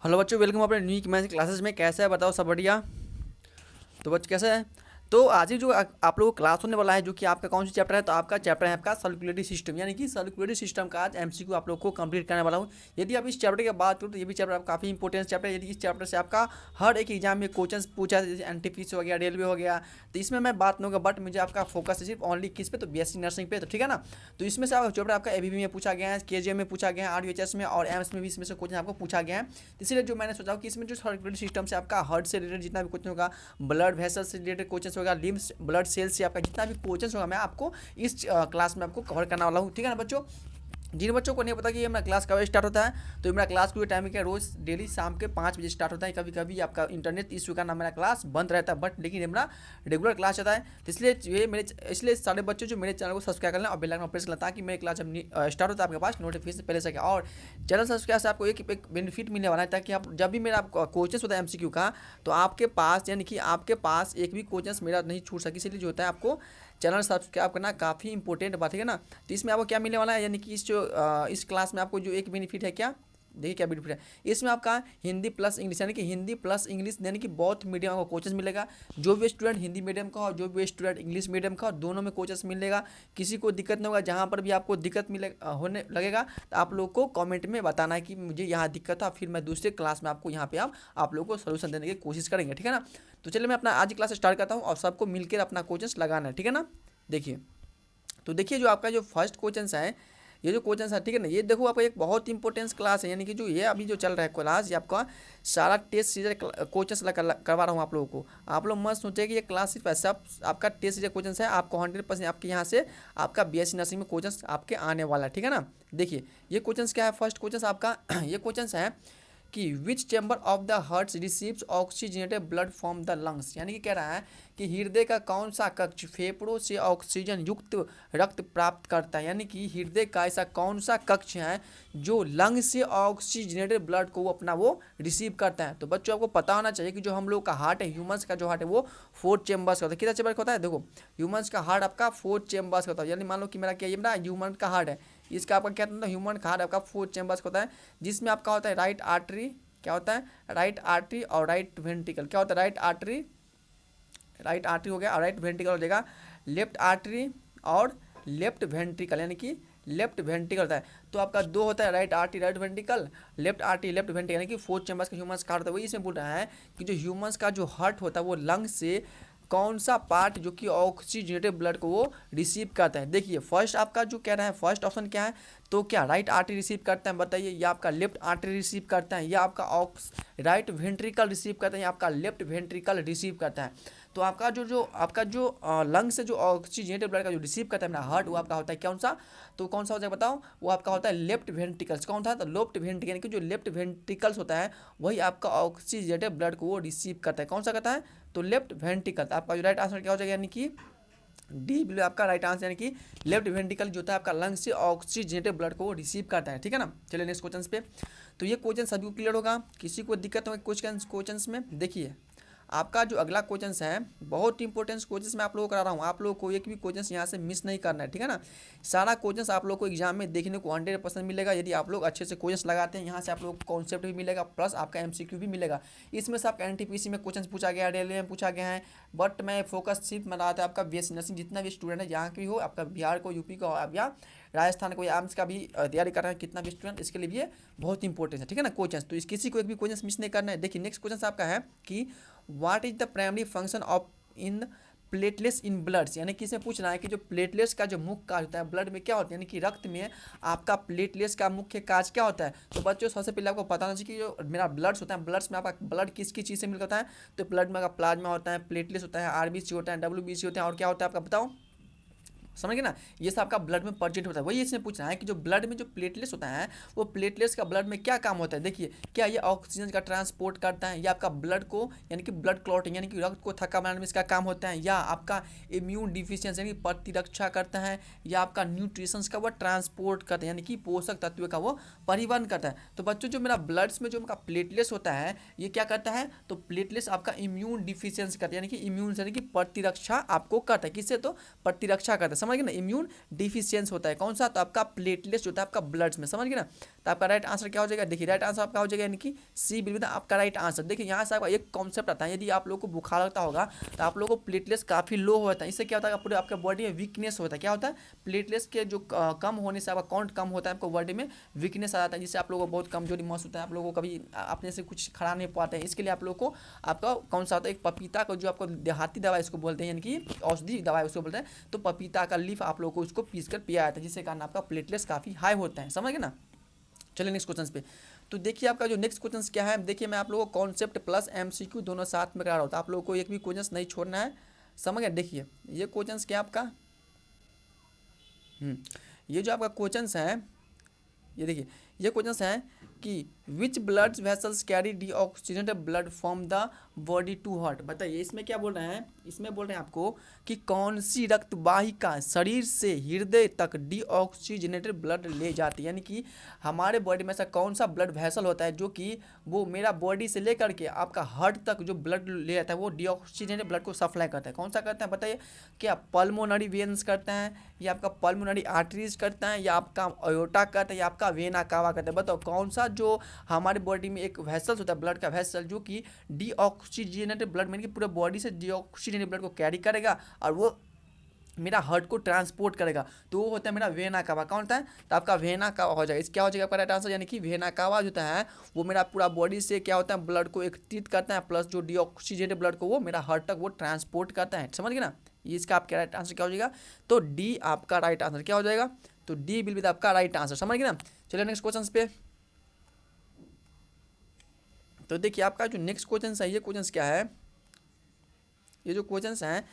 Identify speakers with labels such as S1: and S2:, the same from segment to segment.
S1: Hello बच्चों, welcome अपने new math classes में। कैसे है बताओ, सब बढ़िया? तो बच्चे कैसे हैं? तो आज ही जो आप लोगों को क्लास होने वाला है, जो कि आपका कौन सा चैप्टर है, तो आपका चैप्टर है आपका सर्कुलेटरी सिस्टम, यानी कि सर्कुलेटरी सिस्टम का आज एमसीक्यू आप लोग को कंप्लीट करने वाला हूँ। यदि आप इस चैप्टर की बात करो तो ये भी चैप्टर आप काफ़ी इंपॉर्टेंट चैप्टर है। यदि इस चैप्टर से आपका हर एक एग्जाम में क्वेश्चन पूछा है, जैसे एनटीपीसी हो गया, रेलवे हो गया, तो इसमें मैं बात नहीं होगा, बट मुझे आपका फोकस है सिर्फ ओनली किस पे, तो बीएससी नर्सिंग पे, तो ठीक है ना। तो इसमें से चैप्टर आपका एबीबी में पूछा गया है, केजीएम में पूछा गया है, आरयूएचएस में और एम्स में भी इसमें से क्वेश्चन आपको पूछा गया है। तो इसलिए जो मैंने सोचा कि इसमें जो सर्कुलेटरी सिस्टम से आपका हार्ट से रिलेटेड जितना भी क्वेश्चन होगा, ब्लड वेसल से रिलेटेड क्वेश्चन होगा, लिम्स ब्लड सेल से आपका जितना भी क्वेश्चन होगा, मैं आपको इस क्लास में आपको कवर करने वाला हूँ, ठीक है ना बच्चों। जिन बच्चों को नहीं पता कि ये मेरा क्लास कब स्टार्ट होता है, तो मेरा क्लास को टाइमिंग है रोज़ डेली शाम के 5 बजे स्टार्ट होता है। कभी कभी आपका इंटरनेट इशू का नाम मेरा क्लास बंद रहता है, बट लेकिन ये मेरा रेगुलर क्लास होता है। तो इसलिए ये मेरे इसलिए सारे बच्चे जो मेरे चैनल को सब्सक्राइब कर लें और बेल आइकन प्रेस कर लें, ताकि मेरे क्लास जब स्टार्ट होता है आपके पास नोटिफिकेशन पहले से। और चैनल सब्सक्राइब से आपको एक बेनिफिट मिलने वाला है, ताकि आप जब भी मेरा क्वेश्चन होता है एमसीक्यू का, तो आपके पास यानी कि आपके पास एक भी क्वेश्चन मेरा नहीं छूट सके। इसलिए जो होता है आपको चैनल सब्सक्राइब करना काफ़ी इंपॉर्टेंट बात है ना। तो इसमें आपको क्या मिलने वाला है, यानी कि इस क्लास में आपको जो एक बेनिफिट है, क्या देखिए क्या बेनिफिट है इसमें, आपका हिंदी प्लस इंग्लिश, यानी कि हिंदी प्लस इंग्लिश, यानी कि बहुत मीडियम आपको कोचेस मिलेगा। जो भी स्टूडेंट हिंदी मीडियम का और जो भी स्टूडेंट इंग्लिश मीडियम का, दोनों में कोचेस मिलेगा। किसी को दिक्कत नहीं होगा। जहाँ पर भी आपको दिक्कत होने लगेगा, तो आप लोग को कमेंट में बताना है कि मुझे यहाँ दिक्कत था, फिर मैं दूसरे क्लास में आपको यहाँ पे आप लोगों को सोल्यूशन देने की कोशिश करेंगे, ठीक है ना। तो चलिए मैं अपना आज क्लास स्टार्ट करता हूँ और सबको मिलकर अपना कोचेस लगाना है, ठीक है ना। देखिए, तो देखिए जो आपका जो फर्स्ट क्वेश्चन है, ये जो क्वेश्चन है, ठीक है ना, ये देखो आपका एक बहुत इंपॉर्टेंस क्लास है, यानी कि जो ये अभी जो चल रहा है क्लास, ये आपका सारा टेस्ट सीजर क्वेश्चन करवा रहा हूँ आप लोगों को। आप लोग मत सोचे कि ये क्लास सिर्फ ऐसा आपका टेस्ट सीजर क्वेश्चन है, आपको 100% आपके यहाँ से आपका बीएससी नर्सिंग में क्वेश्चन आपके आने वाला है, ठीक है ना। देखिए ये क्वेश्चन क्या है, फर्स्ट क्वेश्चन आपका ये क्वेश्चन है कि which chamber of the heart receives oxygenated blood from the lungs, यानी कि कह रहा है कि हृदय का कौन सा कक्ष फेफड़ों से ऑक्सीजन युक्त रक्त प्राप्त करता है। यानी कि हृदय का ऐसा कौन सा कक्ष है जो लंग से ऑक्सीजनेटेड ब्लड को अपना वो रिसीव करता है। तो बच्चों आपको पता होना चाहिए कि जो हम लोग का हार्ट है, ह्यूमंस का जो हार्ट है, वो 4 चेम्बर्स का होता है। कितना चेम्बर का होता है? देखो, ह्यूमंस का हार्ट आपका 4 चेम्बर्स का होता है। यानी मान लो कि मेरा क्या, ये मेरा ह्यूमन का हार्ट है, इसका आपका क्या होता है, ह्यूमन का हार्ट आपका 4 चेम्बर्स का होता है, जिसमें आपका होता है राइट आर्टरी, क्या होता है, राइट आर्टरी और राइट वेंट्रिकल। क्या होता है? राइट आर्टरी हो गया और राइट वेंट्रिकल हो जाएगा लेफ्ट आर्टरी और लेफ्ट वेंट्रिकल, यानी कि लेफ्ट वेंट्रिकल होता है। तो आपका 2 होता है, right artery right ventricle, left artery left ventricle, यानी कि 4 चैम्बर्स का ह्यूमंस का हार्ट होता है। वही इसमें बोल रहा है कि जो ह्यूमंस का जो हार्ट होता है, वो लंग से कौन सा पार्ट जो कि ऑक्सीजनेटेड ब्लड को वो रिसीव करता है। देखिए फर्स्ट आपका जो कह रहा है, फर्स्ट ऑप्शन क्या है, तो क्या राइट आर्टरी रिसीव करता है, बताइए, या आपका लेफ्ट आर्टरी रिसीव करता है, या आपका राइट वेंट्रिकल रिसीव करता है, या आपका लेफ्ट वेंट्रिकल रिसीव करता है। तो आपका जो आपका जो लंग से जो ऑक्सीजनेटेड ब्लड का जो रिसीव करता है मेरा हार्ट, वो आपका होता है कौन सा, तो कौन सा हो जाएगा बताओ, वो आपका होता है लेफ्ट वेंट्रिकल्स। कौन था? तो लेफ्ट वेंट्रिकल, यानी कि जो लेफ्ट वेंट्रिकल्स होता है वही आपका ऑक्सीजनेटेड ब्लड को वो रिसीव करता है। कौन सा करता है? तो लेफ्ट वेंट्रिकल। आपका जो राइट आंसर क्या हो जाएगा, यानी कि डी बिल्कुल आपका राइट आंसर, यानी कि लेफ्ट वेंट्रिकल जो होता है आपका लंग से ऑक्सीजनेटेड ब्लड को रिसीव करता है, ठीक है ना। चलिए नेक्स्ट क्वेश्चन पे। तो ये क्वेश्चन सभी को क्लियर होगा, किसी को दिक्कत होगी क्वेश्चन में? देखिए आपका जो अगला क्वेश्चन है, बहुत इंपॉर्टेंट क्वेश्चन मैं आप लोगों को करा रहा हूँ। आप लोगों को एक भी क्वेश्चन यहाँ से मिस नहीं करना है, ठीक है ना। सारा क्वेश्चन आप लोग को एग्जाम में देखने को 100% मिलेगा, यदि आप लोग अच्छे से क्वेश्चन लगाते हैं। यहाँ से आप लोग को कॉन्सेप्ट भी मिलेगा, प्लस आपका एमसीक्यू भी मिलेगा। इसमें से आपका एनटीपीसी में क्वेश्चन पूछा गया है, रेलवे में पूछा गया है, बट मैं फोकस सिर्फ मैं रहा था आपका बीएससी नर्सिंग, जितना भी स्टूडेंट है यहाँ की हो, आपका बिहार को, यूपी को, या राजस्थान को, या एम्स का भी तैयारी कर रहे हैं कितना भी स्टूडेंट, इसके लिए भी ये बहुत इंपॉर्टेंट है, ठीक है ना क्वेश्चन। तो इस किसी को एक भी क्वेश्चन मिस नहीं करना है। देखिए नेक्स्ट क्वेश्चन आपका है कि what is the primary function of in platelets in bloods, यानी कि इसमें पूछ रहा है कि जो प्लेटलेट्स का जो मुख्य कार्य होता है ब्लड में क्या होता है, यानी कि रक्त में आपका प्लेटलेट्स का मुख्य कार्य क्या होता है। तो बच्चों सबसे पहले आपको पता होना चाहिए कि जो मेरा ब्लड्स होता है, ब्लड्स में आपका ब्लड किस किस चीज़ से मिलकर होता है, तो ब्लड में आपका प्लाज्मा होता है, प्लेटलेट्स होता है, आरबीसी होता है, डब्ल्यूबीसी होता है, और क्या होता है आपका बताओ, समझ गए ना। ये सब आपका ब्लड में प्रेजेंट होता है। वही इसमें पूछ रहा है कि जो ब्लड में जो प्लेटलेट्स होता है, वो प्लेटलेट्स का ब्लड में क्या काम होता है। देखिए क्या ये ऑक्सीजन का ट्रांसपोर्ट करता है, या आपका ब्लड को, यानी कि ब्लड क्लॉटिंग, यानी कि रक्त को थक्का बनाने में इसका काम होता है, या आपका इम्यून डिफिशियंसी यानी कि प्रतिरक्षा करता है, या आपका न्यूट्रिशंस का वो ट्रांसपोर्ट करता है, यानी कि पोषक तत्व का वो परिवहन करता है। तो बच्चों जो मेरा ब्लड्स में जो मेरा प्लेटलेट्स होता है, ये क्या करता है, तो प्लेटलेट्स आपका इम्यून डिफिशियंसी करता है, यानी कि इम्यून यानी कि प्रतिरक्षा आपको करता है। किससे? तो प्रतिरक्षा करता है। समझ गए ना, इम्यून डिफिशियंस होता है कौन सा, तो आपका प्लेटलेट्स जो होता है आपका ब्लड्स में, समझ गए ना। तो आपका राइट आंसर क्या हो जाएगा, देखिए राइट आंसर आपका हो जाएगा यानी कि सी बिल्कुल आपका राइट आंसर। देखिए यहाँ से आपका एक कॉन्सेप्ट आता है, यदि आप लोगों को बुखार लगता होगा तो आप लोगों को प्लेटलेट्स काफ़ी लो होता है, इससे क्या होता है पूरे आपके बॉडी में वीकनेस होता है, क्या होता है प्लेटलेट्स के जो कम होने से आपका काउंट कम होता है, आपको बॉडी में वीकनेस आ जाता है, जिससे आप लोगों को बहुत कमजोरी महसूस होता है, आप लोगों को कभी अपने से कुछ खा नहीं पाते हैं। इसके लिए आप लोगों को आपका कौन सा होता है, एक पपीता को जो आपको देहाती दवा इसको बोलते हैं, यानी कि औषधि दवा उसको बोलते हैं, तो पपीता का लीफ आप लोगों को उसको पीस कर पिया जाता है, जिससे कारण आपका प्लेटलेट्स काफ़ी हाई होता है, समझ गए ना। चलिए नेक्स्ट क्वेश्चन पे। तो देखिए आपका जो नेक्स्ट क्वेश्चन क्या है, देखिए मैं आप लोगों को कॉन्सेप्ट प्लस एमसीक्यू दोनों साथ में करा रहा होता है, आप लोगों को एक भी क्वेश्चन नहीं छोड़ना है, समझ गए। देखिए ये क्वेश्चन क्या आपका ये जो आपका क्वेश्चन है, ये देखिए ये क्वेश्चन है कि which blood vessels carry deoxygenated blood from the body to heart. बताइए इसमें क्या बोल रहे हैं, इसमें बोल रहे हैं आपको कि कौन सी रक्त वाहिका शरीर से हृदय तक डीऑक्सीजनेटेड ब्लड ले जाती है, यानी कि हमारे बॉडी में ऐसा कौन सा ब्लड वेसल होता है जो कि वो मेरा बॉडी से लेकर के आपका हार्ट तक जो ब्लड ले जाता है वो डीऑक्सीजनेटेड ब्लड को सप्लाई करता है, कौन सा करता है बताइए। क्या पल्मोनरी वेन्स करते हैं, या आपका पल्मोनरी आर्टरीज करता है, या आपका अयोटा करता है, या आपका वेना कावा करता है, बताओ कौन सा जो हमारे बॉडी में एक वेसल्स होता है ब्लड का वेसल जो कि डीऑक्सीजनेटेड ब्लड यानी कि पूरे बॉडी से डीऑक्सीजनेटेड ब्लड को कैरी करेगा और वो मेरा हार्ट को ट्रांसपोर्ट करेगा, तो वो होता है मेरा वेना कावा। कौन होता है, तो आपका वेना कावा हो जाएगा। इस क्या हो जाएगा आपका राइट आंसर, यानी कि वेना कावा जो होता है वो मेरा पूरा बॉडी से क्या होता है ब्लड को एकत्रित करता है, प्लस जो डीऑक्सीजनेटेड ब्लड को वो मेरा हार्ट तक वो ट्रांसपोर्ट करता है, समझ गए ना। ये इसका आपका राइट आंसर क्या हो जाएगा, तो डी आपका राइट आंसर क्या हो जाएगा, तो डी विल बी आपका राइट आंसर, समझ गए ना। चलिए नेक्स्ट क्वेश्चन पे। तो देखिए आपका जो नेक्स्ट क्वेश्चन है, ये क्वेश्चन क्या है, ये जो क्वेश्चन है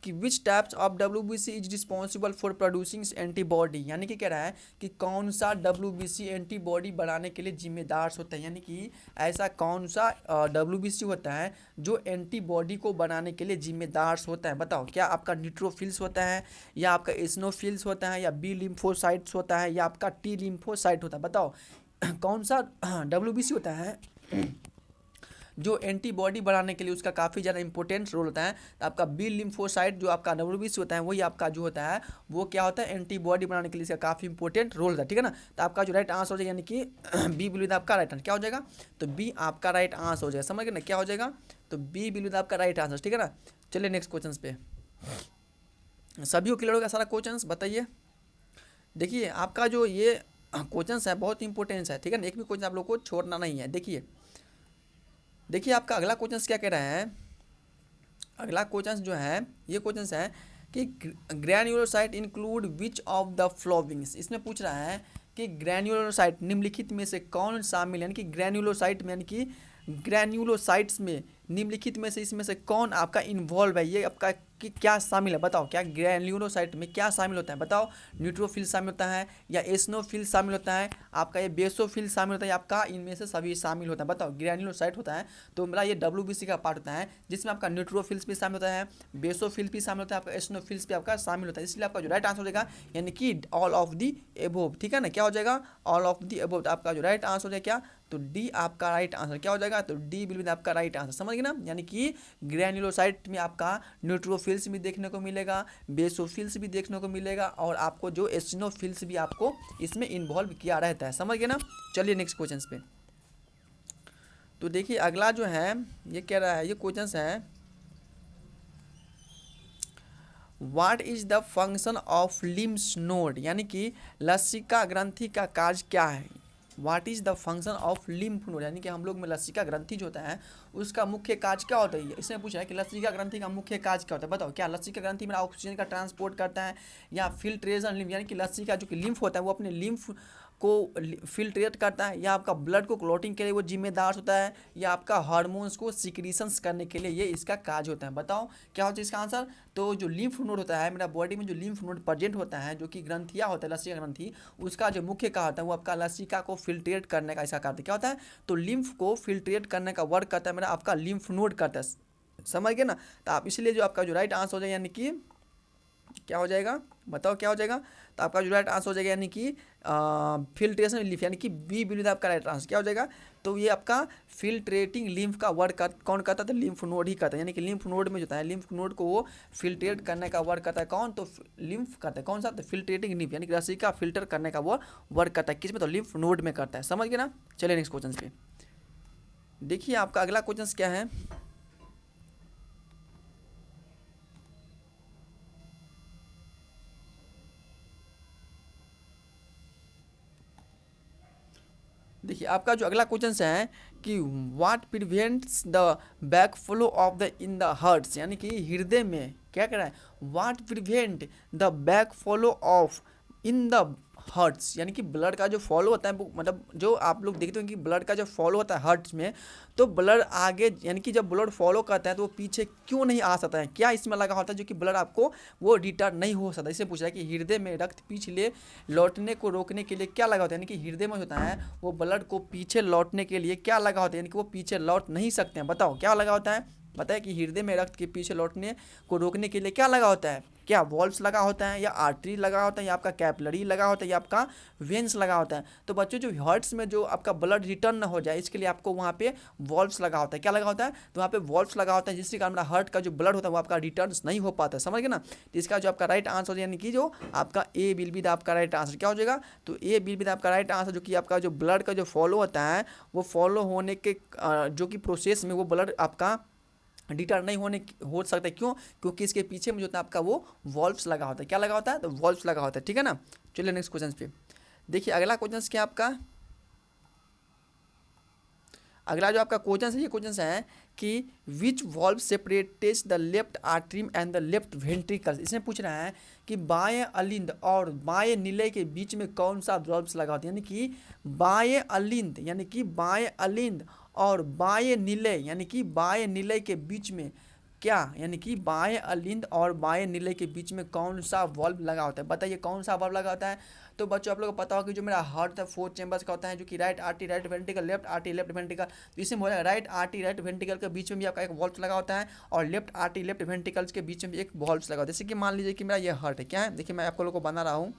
S1: कि which types of WBC is responsible for producing antibody, यानी कि कह रहा है कि कौन सा WBC एंटीबॉडी बनाने के लिए जिम्मेदार होता है, यानी कि ऐसा कौन सा WBC होता है जो एंटीबॉडी को बनाने के लिए जिम्मेदार होता है। बताओ क्या आपका न्यूट्रोफिल्स होता है, या आपका एसिनोफिल्स होता है, या बी लिम्फोसाइट्स होता है, या आपका टी लिम्फोसाइट होता है। बताओ कौन सा WBC होता है जो एंटीबॉडी बनाने के लिए उसका काफ़ी ज़्यादा इंपॉर्टेंट रोल होता है। तो आपका बी लिम्फोसाइट जो आपका WBC होता है वही आपका जो होता है वो क्या होता है एंटीबॉडी बनाने के लिए इसका काफ़ी इंपॉर्टेंट रोल होता है, ठीक है ना। तो आपका जो राइट आंसर हो जाएगा यानी कि बी विल आपका राइट आंसर क्या हो जाएगा, तो बी आपका राइट आंसर हो जाएगा, समझ गए ना क्या हो जाएगा, तो बी विल आपका राइट आंसर, ठीक है ना। चलिए नेक्स्ट क्वेश्चन पे, सभी को क्लियर होगा सारा क्वेश्चन बताइए। देखिए आपका जो ये क्वेश्चन है बहुत इंपॉर्टेंट है, ठीक है ना, एक भी क्वेश्चन आप लोग को छोड़ना नहीं है। देखिए आपका अगला क्वेश्चन क्या कह रहा है, अगला क्वेश्चन जो है ये क्वेश्चन है कि ग्रैन्युलोसाइट इंक्लूड विच ऑफ द फ्लोविंग्स। इसमें पूछ रहा है कि ग्रैन्युलोसाइट निम्नलिखित में से कौन शामिल है, यानी कि ग्रैन्युलोसाइट में यानी कि ग्रैन्युलोसाइट्स में निम्नलिखित में से इसमें से कौन आपका इन्वॉल्व है, ये आपका कि क्या शामिल है। बताओ क्या ग्रैन्युलोसाइट में क्या शामिल होता है, बताओ न्यूट्रोफिल शामिल होता है, या एसिनोफिल शामिल होता है, आपका ये बेसोफिल शामिल होता है, आपका इनमें से सभी शामिल होता है। बताओ ग्रैन्युलोसाइट होता है तो मेरा ये WBC का पार्ट होता है जिसमें आपका न्यूट्रोफिल्स भी शामिल होता है, बेसोफिल भी शामिल होता है, आपका एसिनोफिल्स भी आपका शामिल होता है। इसलिए आपका जो राइट आंसर हो जाएगा यानी कि ऑल ऑफ दी एबोव, ठीक है ना, क्या हो जाएगा ऑल ऑफ दी एबोव। आपका जो राइट आंसर हो जाएगा क्या, तो डी आपका राइट आंसर क्या हो जाएगा, तो डी विल बी आपका राइट आंसर, समझ गए ना। यानी कि ग्रैन्युलोसाइट में आपका न्यूट्रोफिल्स भी देखने को मिलेगा, बेसोफिल्स भी देखने को मिलेगा, और आपको जो एसिनोफिल्स भी आपको इसमें इन्वॉल्व किया रहता है, समझ गए ना। चलिए नेक्स्ट क्वेश्चन पे। तो देखिए अगला जो है ये कह रहा है, ये क्वेश्चन है what is the function of lymph node, यानी कि लसिका ग्रंथि का कार्य क्या है। What is the function of lymph node, यानी कि हम लोग में लसिका ग्रंथि जो होता है उसका मुख्य कार्य क्या होता है। इसमें पूछा है कि लसिका ग्रंथि का मुख्य कार्य क्या होता है। बताओ क्या लसिका ग्रंथि में ऑक्सीजन का ट्रांसपोर्ट करता है, या फिल्ट्रेशन लिम्फ यानी कि लसिका जो कि लिम्फ होता है वो अपने लिम्फ को फिल्ट्रेट करता है, या आपका ब्लड को क्लॉटिंग के लिए वो जिम्मेदार होता है, या आपका हार्मोन्स को सिक्रीशंस करने के लिए ये इसका कार्य होता है। बताओ क्या होता है इसका आंसर, तो जो लिम्फ नोड होता है मेरा बॉडी में जो लिम्फ नोड प्रेजेंट होता है जो कि ग्रंथिया होता है लसिका ग्रंथि, उसका जो मुख्य कार्य होता है वो आपका लसिका को फिल्ट्रेट करने का इसका कार्य क्या होता है, तो लिम्फ को फिल्ट्रेट करने का वर्क करता है मेरा आपका लिम्फ नोड करता है, समझ गए ना। तो आप इसलिए जो आपका जो राइट आंसर हो जाए यानी कि क्या हो जाएगा बताओ क्या हो जाएगा। तो आपका जो राइट आंसर हो जाएगा यानी कि फिल्ट्रेशन लिम्फ, यानी कि बी विल आपका राइट आंसर क्या हो जाएगा। तो ये आपका फिल्ट्रेटिंग लिम्फ का वर्क कौन करता है, तो लिम्फ नोड ही करता है, यानी कि लिम्फ नोड में जो होता है लिम्फ नोड को वो फिल्ट्रेट करने का वर्क करता है कौन, तो लिम्फ करता है कौन सा, तो फिल्ट्रेटिंग लिम्फ, यानी कि रस्सी का फिल्टर करने का वो वर्क करता है किस में, तो लिम्फ नोड में करता है। समझ गए ना। चलिए नेक्स्ट क्वेश्चन पे देखिए आपका अगला क्वेश्चन क्या है। देखिए आपका जो अगला क्वेश्चन है कि what prevents the back flow of the in the hearts, यानी कि हृदय में क्या कर रहा है, what prevent the back flow of in the hearts, यानी कि ब्लड का जो फॉलो होता है वो मतलब जो आप लोग देखते हो कि ब्लड का जो फॉलो होता है हार्ट्स में, तो ब्लड आगे यानी कि जब ब्लड फॉलो करता है तो वो पीछे क्यों नहीं आ सकता है, क्या इसमें लगा होता है जो कि ब्लड आपको वो रिटर्न नहीं हो सकता। इसे पूछ रहा है कि हृदय में रक्त पिछले लौटने को रोकने के लिए क्या लगा होता है, यानी कि हृदय में होता है वो ब्लड को पीछे लौटने के लिए क्या लगा होता है, यानी कि वो पीछे लौट नहीं सकते हैं। बताओ क्या लगा होता है, बताए कि हृदय में रक्त के पीछे लौटने को रोकने के लिए क्या लगा होता है, क्या वॉल्व्स लगा होता है या आर्टरी लगा होता है या आपका कैपिलरी लगा होता है या आपका वेंस लगा होता है। तो बच्चों जो हार्ट्स में जो आपका ब्लड रिटर्न ना हो जाए इसके लिए आपको वहाँ पे वॉल्व्स लगा होता है, क्या लगा होता है, तो वहाँ पे वॉल्व्स लगा होता है जिसके कारण हार्ट का जो ब्लड होता है वो आपका रिटर्न नहीं हो पाता है। समझ गए ना। तो इसका जो आपका राइट आंसर यानी कि जो आपका ए विल बी द आपका राइट आंसर क्या हो जाएगा, तो ए विल बी द आपका राइट आंसर, जो कि आपका जो ब्लड का जो फॉलो होता है वो फॉलो होने के जो कि प्रोसेस में वो ब्लड आपका रिटर्न नहीं हो सकता है। क्यों, क्योंकि इसके पीछे में जो होता है आपका वो वॉल्व्स लगा होता है, क्या लगा होता है, तो वॉल्व्स लगा होता है। ठीक है ना। चलिए नेक्स्ट क्वेश्चन पे देखिए अगला क्वेश्चन क्या आपका, अगला जो आपका क्वेश्चन है ये क्वेश्चन है कि which valve separates the left artery and the left ventricles. इसमें पूछ रहा है कि बाएं अलिंद और बाएं निलय के बीच में कौन सा वॉल्व्स लगा होता है, यानी कि बाएं अलिंद यानी कि बाएं अलिंद और बाएं निलय यानी कि बाएं निलय के बीच में क्या, यानी कि बाएं अलिंद और बाएं निलय के बीच में कौन सा वॉल्व लगा होता है, बताइए कौन सा वॉल्व लगा होता है। तो बच्चों आप लोगों को पता होगा कि जो मेरा हार्ट है 4 चैम्बर्स का होता है, जो कि right artery right ventricle left artery left ventricle, तो इसमें हो जाएगा राइट आर्टरी राइट वेंट्रिकल के बीच में भी आपका एक वॉल्व लगा होता है और लेफ्ट आर्टरी लेफ्ट वेंट्रिकल्स के बीच में भी एक वॉल्व लगा होता है। जैसे कि मान लीजिए कि मेरा ये हार्ट है, क्या है, देखिए मैं आप लोगों को बना रहा हूँ,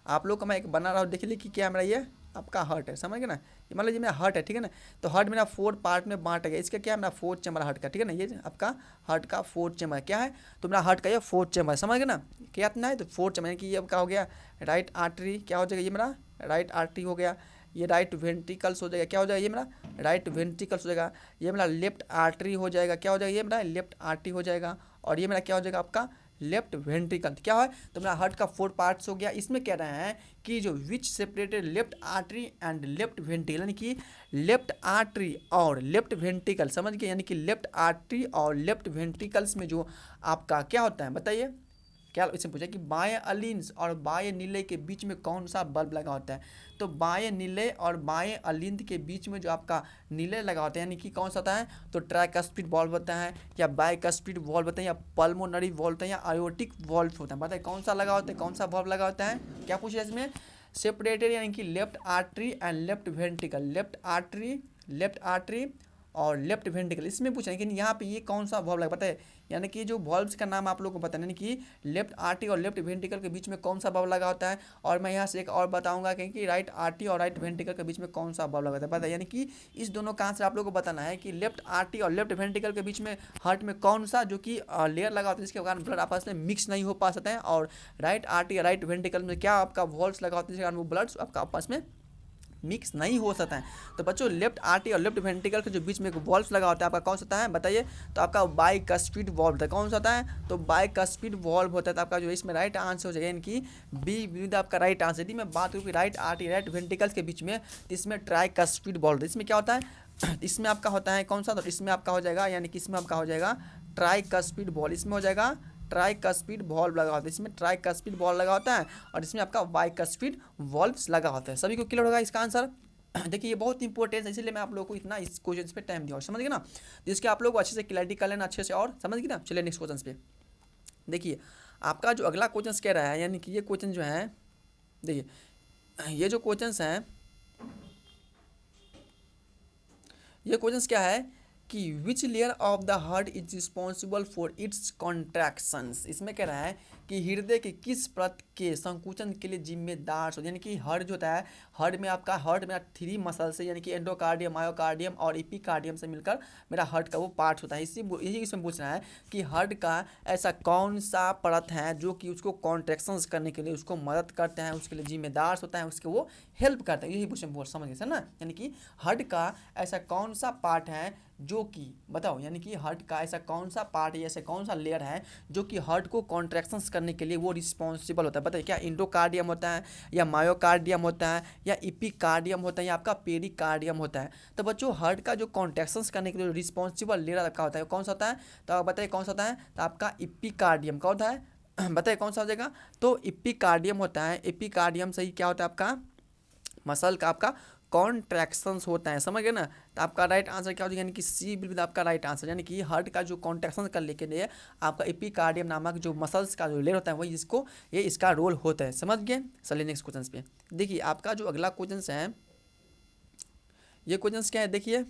S1: आप लोग का मैं एक बना रहा हूँ, देख लीजिए कि क्या मेरा ये आपका हार्ट है, समझ गए ना। ये मान लीजिए मेरा हार्ट है, ठीक है ना। तो हार्ट मेरा 4 पार्ट में बांट गया, इसका क्या है मेरा 4 चैम्बर हार्ट का, ठीक है ना। ये आपका हार्ट का 4 चैम्बर क्या है, तो मेरा हार्ट का ये 4 चैम्बर, समझ गए ना। क्या इतना है, तो 4 चैम्बर, कि ये क्या हो गया राइट आर्टरी, क्या हो जाएगा ये मेरा राइट आर्टरी हो गया, ये राइट वेंट्रिकल्स हो जाएगा, क्या हो जाएगा ये मेरा राइट वेंट्रिकल्स हो जाएगा, ये मेरा लेफ्ट आर्टरी हो जाएगा, क्या हो जाएगा ये मेरा लेफ्ट आर्टरी हो जाएगा, और ये मेरा क्या हो जाएगा आपका लेफ्ट वेंट्रिकल, क्या है, तो मेरा हार्ट का 4 पार्ट्स हो गया। इसमें कह रहे हैं कि जो which separated left artery and left ventricle, यानी कि लेफ्ट आर्टरी और लेफ्ट वेंट्रिकल, समझ गए, यानी कि लेफ्ट आर्टरी और लेफ्ट वेंट्रिकल्स में जो आपका क्या होता है बताइए, क्या इससे पूछा कि बाएं अलिंद और बाएं निलय के बीच में कौन सा बल्ब लगा होता है। तो बाएं निलय और बाएं अलिंद के बीच में जो आपका निलय लगा होता है यानी कि कौन सा होता है, तो ट्राइकस्पिड वॉल्व होता है या बाइकस्पिड वॉल्व होता है या पल्मोनरी वॉल्व होता है या आयोटिक वॉल्व होता है। बताइए कौन सा लगा होता है, कौन सा वॉल्व लगा होता है, क्या पूछा इसमें, सेपरेटेड यानी कि left artery and left ventricle, left artery और लेफ्ट वेंट्रिकल, इसमें पूछा है कि यहाँ पे ये कौन सा वॉल्व लगा, पता है, यानी कि जो वॉल्व्स का नाम आप लोग को पता है, यानी कि लेफ्ट आर्टरी और लेफ्ट वेंट्रिकल के बीच में कौन सा वॉल्व लगा होता है। और मैं यहाँ से एक और बताऊंगा कि राइट आर्टरी और राइट वेंट्रिकल के बीच में कौन सा वॉल्व लगा होता है, पता है, यानी कि इस दोनों का आंसर आप लोग को बताना है कि लेफ्ट आर्टरी और लेफ्ट वेंट्रिकल के बीच में हार्ट में कौन सा जो कि लेयर लगा होता है जिसके कारण ब्लड आपस में मिक्स नहीं हो पा सकते हैं, और राइट आर्टरी और राइट वेंट्रिकल में क्या आपका वॉल्व्स लगा होता है जिसके कारण वो ब्लड आपका आपस में मिक्स नहीं हो सकता है। तो बच्चों लेफ्ट आर्टरी और लेफ्ट वेंट्रिकल के जो बीच में एक वॉल्व लगा होता है आपका कौन सा होता है बताइए, तो आपका बाइकस्पिड वॉल्व होता है, कौन सा होता है, तो बाइकस्पिड वॉल्व होता है। तो आपका जो इसमें राइट आंसर हो जाएगा इनकी बी विद आपका राइट आंसर। यदि मैं बात करूँ कि राइट आर्टरी राइट वेंट्रिकल्स के बीच में, तो इसमें ट्राइकस्पिड वॉल्व, इसमें क्या होता है, इसमें आपका होता है कौन सा, तो इसमें आपका हो जाएगा यानी कि इसमें आपका हो जाएगा ट्राइकस्पिड वॉल्व, इसमें हो जाएगा ट्राइकस्पिड वॉल्व लगा होता है, इसमें ट्राइकस्पिड वॉल्व लगा होता है और इसमें आपका बाइकस्पिड वॉल्व्स लगा होता है। सभी को क्लियर होगा इसका आंसर। देखिए ये बहुत इंपॉर्टेंट है इसलिए मैं आप लोगों को इतना इस क्वेश्चन पे टाइम दिया, और समझ गए ना, जिसके आप लोग को अच्छे से क्लैरिटी कर लेना अच्छे से, और समझ गए ना। चलिए नेक्स्ट क्वेश्चन पे देखिए आपका जो अगला क्वेश्चन कह रहा है, यानी कि ये क्वेश्चन जो है, देखिए ये जो क्वेश्चन है, ये क्वेश्चन क्या है कि which layer of the heart is responsible for its contractions. इसमें कह रहा है कि हृदय के किस परत के संकुचन के लिए जिम्मेदार हो, यानी कि हार्ट जो होता है, हार्ट में 3 मसल से, यानी कि एंडोकार्डियम, मायोकार्डियम और इपिकार्डियम से मिलकर मेरा हार्ट का वो पार्ट होता है। यही इसमें पूछना है कि हार्ट का ऐसा कौन सा परत है जो कि उसको कॉन्ट्रैक्शंस करने के लिए उसको मदद करते हैं, उसके लिए जिम्मेदार होता है, उसके वो हेल्प करते हैं। यही क्वेश्चन बोल समझ गए ना, यानी कि हार्ट का ऐसा कौन सा पार्ट है जो कि बताओ, यानी कि हार्ट का ऐसा कौन सा पार्ट है, ऐसा कौन सा लेयर है जो कि हार्ट को कॉन्ट्रैक्शंस करने के लिए वो रिस्पॉन्सिबल होता है। बताइए, क्या इंडोकार्डियम होता है, या मायोकार्डियम होता है, या इपिकार्डियम होता है, या आपका पेरिकार्डियम होता है। तो बच्चों, हार्ट का जो कॉन्ट्रैक्शंस करने के लिए रिस्पॉन्सिबल लेयर आपका होता है कौन सा होता है, तो आप बताइए कौन सा होता है, तो आपका इपिकार्डियम का होता है। बताइए कौन सा हो जाएगा, तो इपिकार्डियम होता है। इपिकार्डियम से ही क्या होता है, आपका मसल का आपका कॉन्ट्रैक्शंस होता है, समझ गए ना। तो आपका राइट आंसर क्या हो जाएगा, यानी कि सी बिल्कुल आपका राइट आंसर, यानी कि हार्ट का जो कॉन्ट्रैक्शन करने के लिए आपका एपिकार्डियम नामक जो मसल्स का जो लेयर होता है वही इसका रोल होता है। समझ गए। चलिए नेक्स्ट क्वेश्चन पे देखिए, आपका जो अगला क्वेश्चन है, ये क्वेश्चन क्या है, देखिए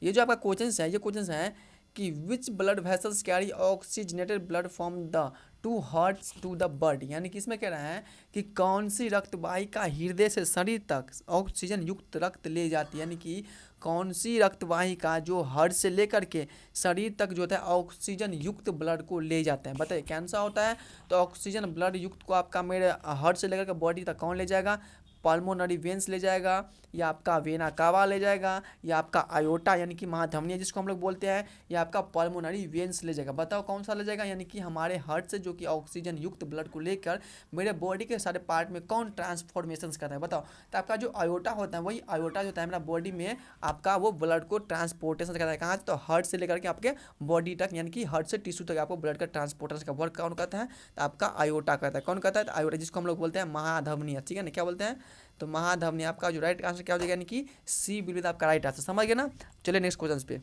S1: ये जो आपका क्वेश्चन है, ये क्वेश्चन है कि which blood vessels carry oxygenated blood from the two hearts to the bird, यानी कि इसमें कह रहा है कि कौन सी रक्तवाहिका हृदय से शरीर तक ऑक्सीजन युक्त रक्त ले जाती है, यानी कि कौन सी रक्तवाहिका जो हार्ट से लेकर के शरीर तक जो होता है ऑक्सीजन युक्त ब्लड को ले जाते हैं। बताइए कौन सा होता है, तो ऑक्सीजन ब्लड युक्त को आपका मेरे हार्ट से लेकर के बॉडी तक कौन ले जाएगा, पल्मोनरी वेंस ले जाएगा, या आपका वेना कावा ले जाएगा, या आपका आयोटा यानी कि महाधमनी जिसको हम लोग बोलते हैं, या आपका पल्मोनरी वेंस ले जाएगा। बताओ कौन सा ले जाएगा, यानी कि हमारे हार्ट से जो कि ऑक्सीजन युक्त ब्लड को लेकर मेरे बॉडी के सारे पार्ट में कौन ट्रांसफॉर्मेशन करता है, बताओ। तो आपका जो आयोटा होता है, वही आयोटा जो होता है मेरा बॉडी में आपका वो ब्लड को ट्रांसपोर्टेशन करता है। कहाँ, तो हार्ट से लेकर के आपके बॉडी तक, यानी कि हार्ट से टिश्यू तक आपको ब्लड का ट्रांसपोर्टेशन का वर्क कौन करता है, तो आपका आयोटा करता है। कौन करता है, तो आयोटा जिसको हम लोग बोलते हैं महाधमनी, ठीक है ना, क्या बोलते हैं, तो महाधमनी। आपका जो राइट आंसर क्या हो जाएगा, यानी कि सी बिल्कुल आपका राइट आंसर, समझ गए ना। चलिए नेक्स्ट क्वेश्चन पे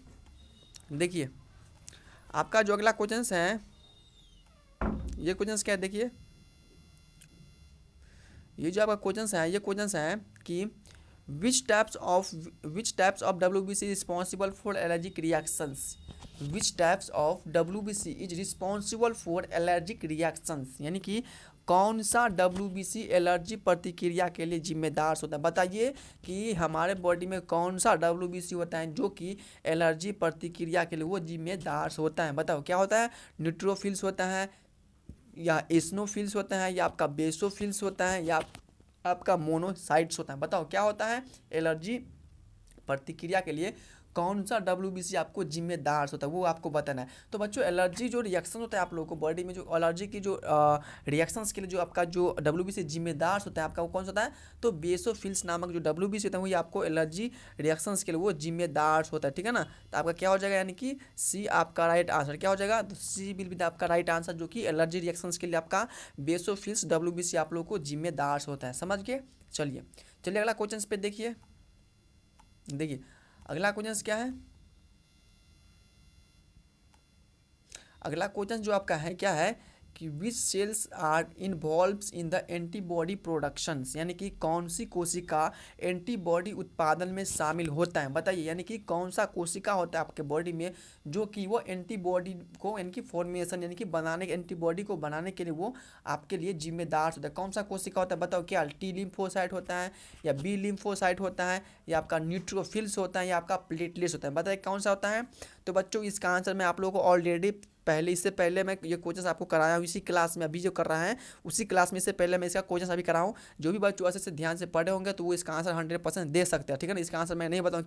S1: देखिए, आपका जो अगला क्वेश्चन है, ये क्वेश्चन क्या है, देखिए ये जो आपका क्वेश्चन है, ये क्वेश्चन है कि which types of WBC responsible for allergic reactions, which types of WBC is responsible for allergic reactions, यानी कि कौन सा WBC एलर्जी प्रतिक्रिया के लिए जिम्मेदार होता है। बताइए कि हमारे बॉडी में कौन सा WBC होता है जो कि एलर्जी प्रतिक्रिया के लिए वो जिम्मेदार होता है। बताओ क्या होता है, न्यूट्रोफिल्स होता है, या एस्नोफिल्स होता है, या आपका बेसोफिल्स होता है, या आपका मोनोसाइट्स होता है। बताओ क्या होता है, एलर्जी प्रतिक्रिया के लिए कौन सा WBC आपको जिम्मेदार होता है वो आपको बताना है। तो बच्चों, एलर्जी जो रिएक्शन होता है आप लोगों को बॉडी में, जो एलर्जी की जो रिएक्शंस के लिए जो आपका जो WBC जिम्मेदार होता है आपका वो कौन सा होता है, तो बेसोफिल्स नामक जो WBC होता है वही आपको एलर्जी रिएक्शंस के लिए वो जिम्मेदार होता है, ठीक है ना। तो आपका क्या हो जाएगा, यानी कि सी आपका राइट आंसर क्या हो जाएगा, तो सी विल बी आपका राइट आंसर, जो कि एलर्जी रिएक्शंस के लिए आपका बेसोफिल्स WBC आप लोगों को जिम्मेदार होता है। समझ गए। चलिए अगला क्वेश्चन पे देखिए अगला क्वेश्चन क्या है, अगला क्वेश्चन जो आपका है क्या है कि which cells are involves in the antibody productions, यानी कि कौन सी कोशिका एंटीबॉडी उत्पादन में शामिल होता है। बताइए, यानी कि कौन सा कोशिका होता है आपके बॉडी में जो कि वो एंटीबॉडी को, यानी कि फॉर्मेशन, यानी कि बनाने, एंटीबॉडी को बनाने के लिए वो आपके लिए जिम्मेदार होता है। कौन सा कोशिका होता है, बताओ। क्या टी लिम्फोसाइट होता है, या बी लिम्फोसाइट होता है, या आपका न्यूट्रोफिल्स होता है, या आपका प्लेटलेट्स होता है। बताइए कौन सा होता है। तो बच्चों, इसका आंसर मैं आप लोगों को ऑलरेडी इससे पहले मैं ये क्वेश्चन आपको कराया हूँ इसी क्लास में, अभी जो कर रहा है उसी क्लास में, इससे पहले मैं इसका क्वेश्चन अभी कराऊँ। जो भी बच्चों अच्छे से ध्यान से पढ़े होंगे तो वो इसका आंसर 100% दे सकते हैं, ठीक है ना। इसका आंसर मैं नहीं बताऊँ